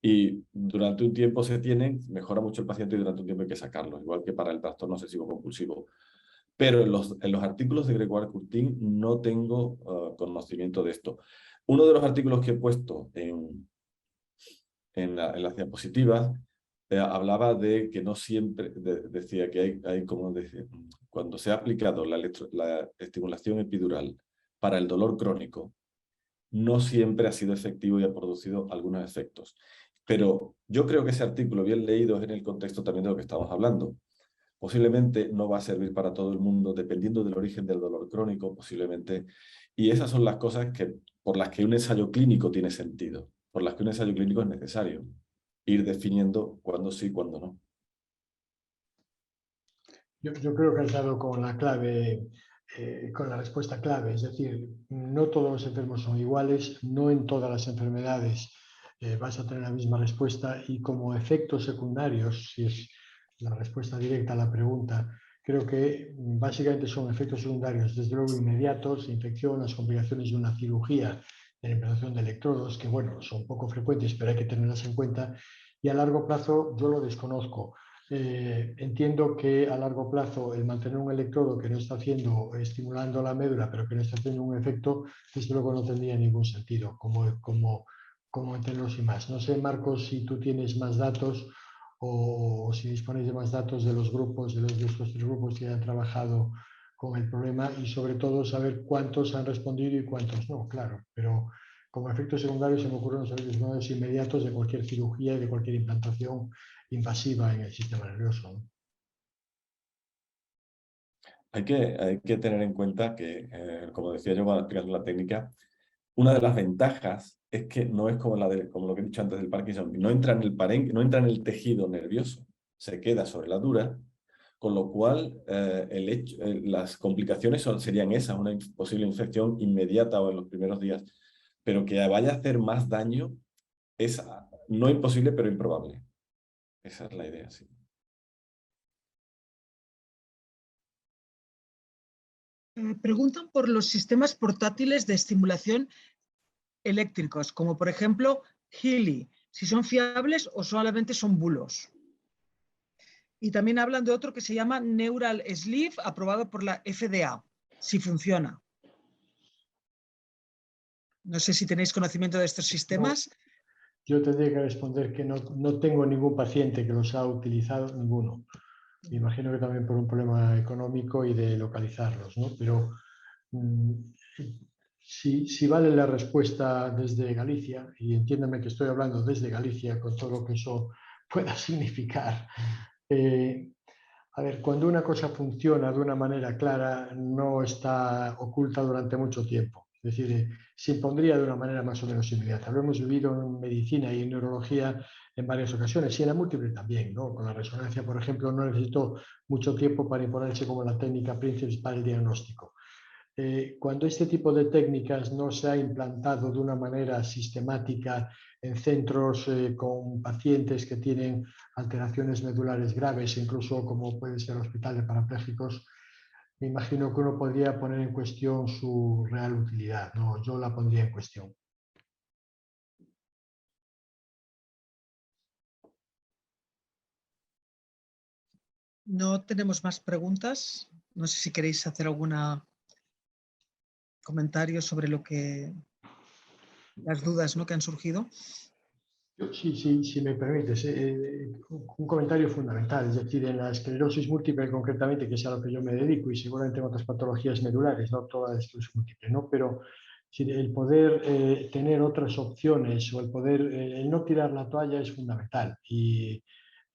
Y durante un tiempo se tienen, mejora mucho el paciente y durante un tiempo hay que sacarlos, igual que para el trastorno obsesivo compulsivo. Pero en los artículos de Gregoire Courtine no tengo conocimiento de esto. Uno de los artículos que he puesto en las diapositivas hablaba de que no siempre, decía que hay como decir, cuando se ha aplicado la estimulación epidural para el dolor crónico, no siempre ha sido efectivo y ha producido algunos efectos. Pero yo creo que ese artículo bien leído es en el contexto también de lo que estamos hablando. Posiblemente no va a servir para todo el mundo, dependiendo del origen del dolor crónico, posiblemente. Y esas son las cosas por las que un ensayo clínico tiene sentido, por las que un ensayo clínico es necesario. ir definiendo cuándo sí y cuándo no. Yo creo que has dado con la clave, con la respuesta clave, es decir, no todos los enfermos son iguales, no en todas las enfermedades vas a tener la misma respuesta y como efectos secundarios, si es la respuesta directa a la pregunta, creo que básicamente son efectos secundarios, desde luego inmediatos, infección, las complicaciones de una cirugía de la implantación de electrodos, que bueno, son poco frecuentes, pero hay que tenerlas en cuenta, y a largo plazo yo lo desconozco. Entiendo que a largo plazo el mantener un electrodo que no está estimulando la médula, pero que no está haciendo un efecto, desde luego no tendría ningún sentido, como mantenerlo sin más. No sé, Marcos, si tú tienes más datos o si disponéis de más datos de los grupos, de estos 3 grupos que han trabajado con el problema y sobre todo saber cuántos han respondido y cuántos no, claro, pero como efectos secundarios se me ocurren los efectos secundarios inmediatos de cualquier cirugía y de cualquier implantación invasiva en el sistema nervioso, ¿no? Hay que tener en cuenta que, como decía yo cuando explicando la técnica, una de las ventajas es que no es como lo que he dicho antes del Parkinson, no entra en el parénquima, no entra en el tejido nervioso, se queda sobre la dura, con lo cual las complicaciones serían esas, una posible infección inmediata o en los primeros días, pero que vaya a hacer más daño es no imposible, pero improbable. Esa es la idea, sí. Preguntan por los sistemas portátiles de estimulación eléctricos, como por ejemplo Healy, si son fiables o solamente son bulos. Y también hablan de otro que se llama Neural Sleeve, aprobado por la FDA, si funciona. No sé si tenéis conocimiento de estos sistemas. No, yo tendría que responder que no tengo ningún paciente que los ha utilizado, ninguno. Me imagino que también por un problema económico y de localizarlos, ¿no? Pero si vale la respuesta desde Galicia, y entiéndame que estoy hablando desde Galicia con todo lo que eso pueda significar, a ver, cuando una cosa funciona de una manera clara, no está oculta durante mucho tiempo. Es decir, se impondría de una manera más o menos inmediata. Lo hemos vivido en medicina y en neurología en varias ocasiones, y en la múltiple también, ¿no? Con la resonancia, por ejemplo, no necesitó mucho tiempo para imponerse como la técnica principal el diagnóstico. Cuando este tipo de técnicas no se ha implantado de una manera sistemática en centros con pacientes que tienen alteraciones medulares graves, incluso como puede ser el hospital de parapléjicos, me imagino que uno podría poner en cuestión su real utilidad, ¿no? Yo la pondría en cuestión. No tenemos más preguntas. No sé si queréis hacer algún comentario sobre las dudas, ¿no?, que han surgido. Sí, si me permites, un comentario fundamental, es decir, en la esclerosis múltiple concretamente, que es a lo que yo me dedico, y seguramente en otras patologías medulares, no toda la esclerosis múltiple, ¿no? Pero el poder tener otras opciones o el no tirar la toalla es fundamental. Y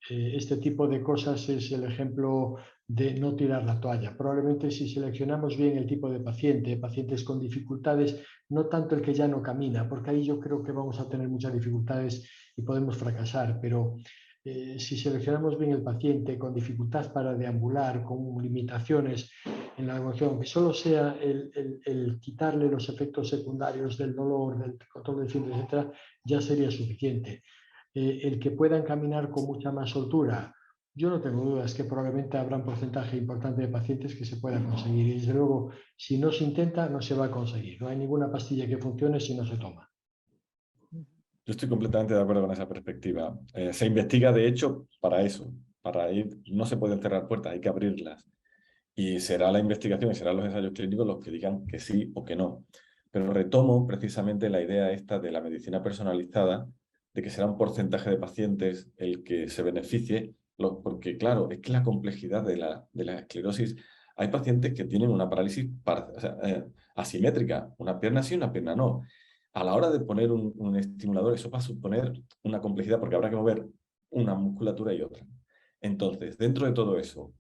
este tipo de cosas es el ejemplo de no tirar la toalla. Probablemente si seleccionamos bien el tipo de paciente, pacientes con dificultades, no tanto el que ya no camina, porque ahí yo creo que vamos a tener muchas dificultades y podemos fracasar, pero si seleccionamos bien el paciente con dificultad para deambular, con limitaciones en la evolución, que solo sea el quitarle los efectos secundarios del dolor, del control del síndrome, etcétera, ya sería suficiente. El que puedan caminar con mucha más soltura, yo no tengo dudas que probablemente habrá un porcentaje importante de pacientes que se pueda conseguir. Y desde luego, si no se intenta, no se va a conseguir. No hay ninguna pastilla que funcione si no se toma. Yo estoy completamente de acuerdo con esa perspectiva. Se investiga, de hecho, para eso. Para ir, no se pueden cerrar puertas, hay que abrirlas. Y será la investigación y serán los ensayos clínicos los que digan que sí o que no. Pero retomo precisamente la idea esta de la medicina personalizada, de que será un porcentaje de pacientes el que se beneficie, porque claro, es que la complejidad de la esclerosis, hay pacientes que tienen una parálisis asimétrica, una pierna sí, una pierna no. A la hora de poner un estimulador, eso va a suponer una complejidad porque habrá que mover una musculatura y otra. Entonces, dentro de todo eso,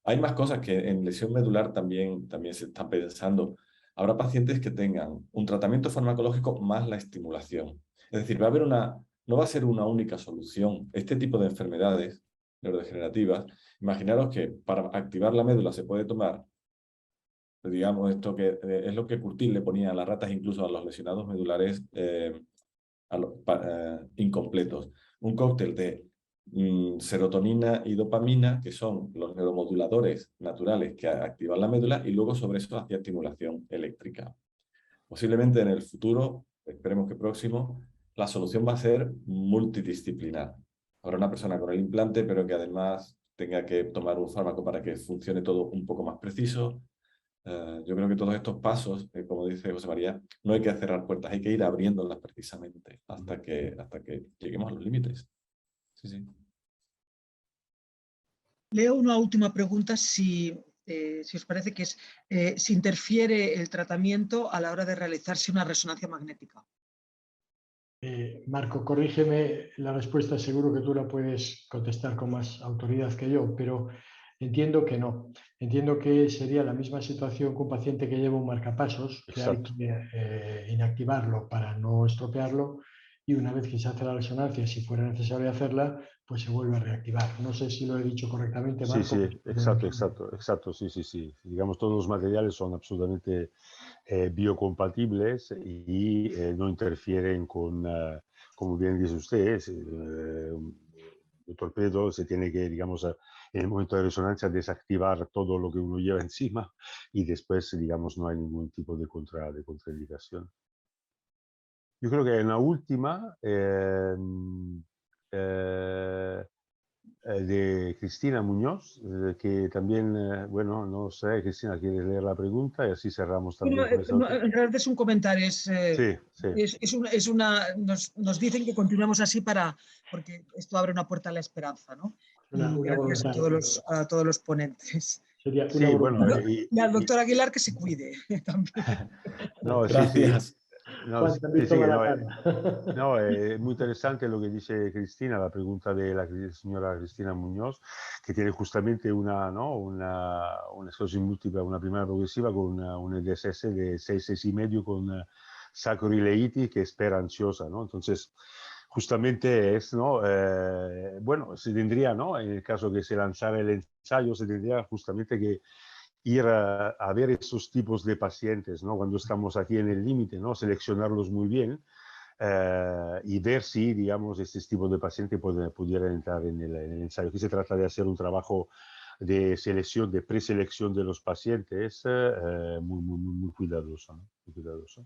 hay más cosas que en lesión medular también se están pensando. Habrá pacientes que tengan un tratamiento farmacológico más la estimulación. Es decir, va a haber una no va a ser una única solución. Este tipo de enfermedades neurodegenerativas, imaginaros que para activar la médula se puede tomar, digamos, esto que es lo que Curtin le ponía a las ratas, incluso a los lesionados medulares incompletos. Un cóctel de serotonina y dopamina, que son los neuromoduladores naturales que activan la médula, y luego sobre eso hacía estimulación eléctrica. Posiblemente en el futuro, esperemos que próximo, la solución va a ser multidisciplinar. Habrá una persona con el implante, pero que además tenga que tomar un fármaco para que funcione todo un poco más preciso. Yo creo que todos estos pasos, como dice José María, no hay que cerrar puertas, hay que ir abriéndolas precisamente hasta que lleguemos a los límites. Sí, sí. Leo una última pregunta, si os parece, que es si interfiere el tratamiento a la hora de realizarse una resonancia magnética. Marco, corrígeme la respuesta, seguro que tú la puedes contestar con más autoridad que yo, pero entiendo que no. Entiendo que sería la misma situación con un paciente que lleva un marcapasos, que hay que inactivarlo para no estropearlo, y una vez que se hace la resonancia, si fuera necesario hacerla, pues se vuelve a reactivar. No sé si lo he dicho correctamente, Marco. Sí, exacto, sí. Digamos, todos los materiales son absolutamente biocompatibles y no interfieren con, como bien dice usted, el torpedo se tiene que, digamos, en el momento de resonancia desactivar todo lo que uno lleva encima y después, digamos, no hay ningún tipo de contraindicación. Yo creo que en la última, de Cristina Muñoz, que también, bueno, no sé, Cristina, ¿quieres leer la pregunta? Y así cerramos también con esa En realidad es un comentario, nos dicen que continuemos así porque esto abre una puerta a la esperanza, ¿no? Y gracias a todos los ponentes. Sería una voluntad. Y al doctor Aguilar que se cuide también. No, gracias. Es muy interesante lo que dice Cristina, la pregunta de la señora Cristina Muñoz, que tiene justamente una esclerosis múltiple, una primera progresiva con un EDSS de 6,5 con sacroileitis que espera ansiosa, ¿no? Entonces, justamente es, ¿no? Bueno, se tendría, ¿no? En el caso que se lanzara el ensayo, se tendría justamente que ir a ver esos tipos de pacientes, ¿no? Cuando estamos aquí en el límite, ¿no? Seleccionarlos muy bien y ver si, digamos, este tipo de paciente pudiera entrar en el ensayo. Aquí se trata de hacer un trabajo de selección, de preselección de los pacientes muy cuidadoso, ¿no? Muy cuidadoso.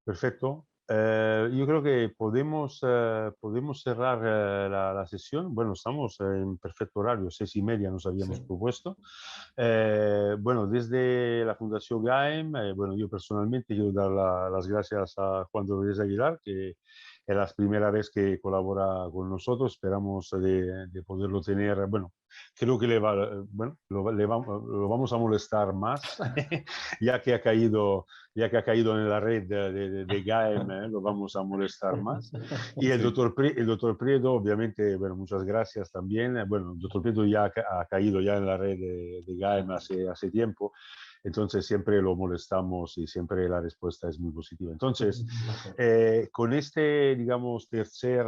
Perfecto. Yo creo que podemos cerrar la sesión. Bueno, estamos en perfecto horario, 6:30 nos habíamos propuesto. Bueno, desde la Fundación GAEM, bueno, yo personalmente quiero dar las gracias a Juan Dolores Aguilar, que es la primera vez que colabora con nosotros. Esperamos de poderlo tener, bueno, creo que lo vamos a molestar más, ya que ha caído en la red de GAEM, lo vamos a molestar más. Y el doctor Prieto, obviamente, bueno, muchas gracias también. Bueno, el doctor Prieto ya ha caído ya en la red de GAEM hace tiempo, entonces siempre lo molestamos y siempre la respuesta es muy positiva. Entonces, con este, digamos, tercer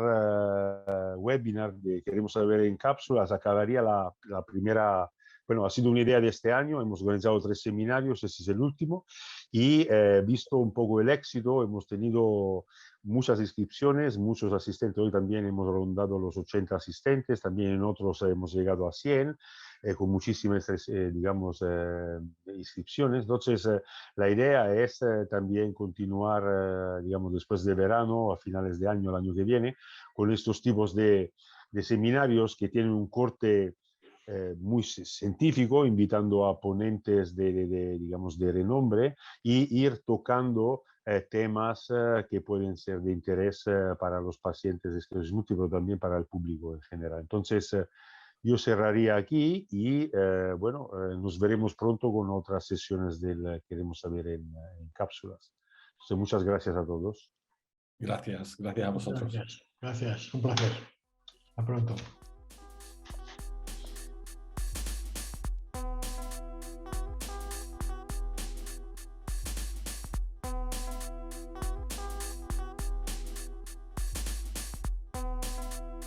webinar de Queremos Saber en Cápsulas, acabaría la primera. Bueno, ha sido una idea de este año, hemos organizado 3 seminarios, este es el último, y visto un poco el éxito, hemos tenido muchas inscripciones, muchos asistentes, hoy también hemos rondado los 80 asistentes, también en otros hemos llegado a 100, con muchísimas, digamos, inscripciones. Entonces, la idea es también continuar, digamos, después de verano, a finales de año, el año que viene, con estos tipos de seminarios que tienen un corte muy científico, invitando a ponentes digamos, de renombre y ir tocando temas que pueden ser de interés para los pacientes de esclerosis múltiple, pero también para el público en general. Entonces, yo cerraría aquí y bueno, nos veremos pronto con otras sesiones del Queremos Saber en Cápsulas. Entonces, muchas gracias a todos. Gracias a vosotros. Gracias, un placer. Hasta pronto.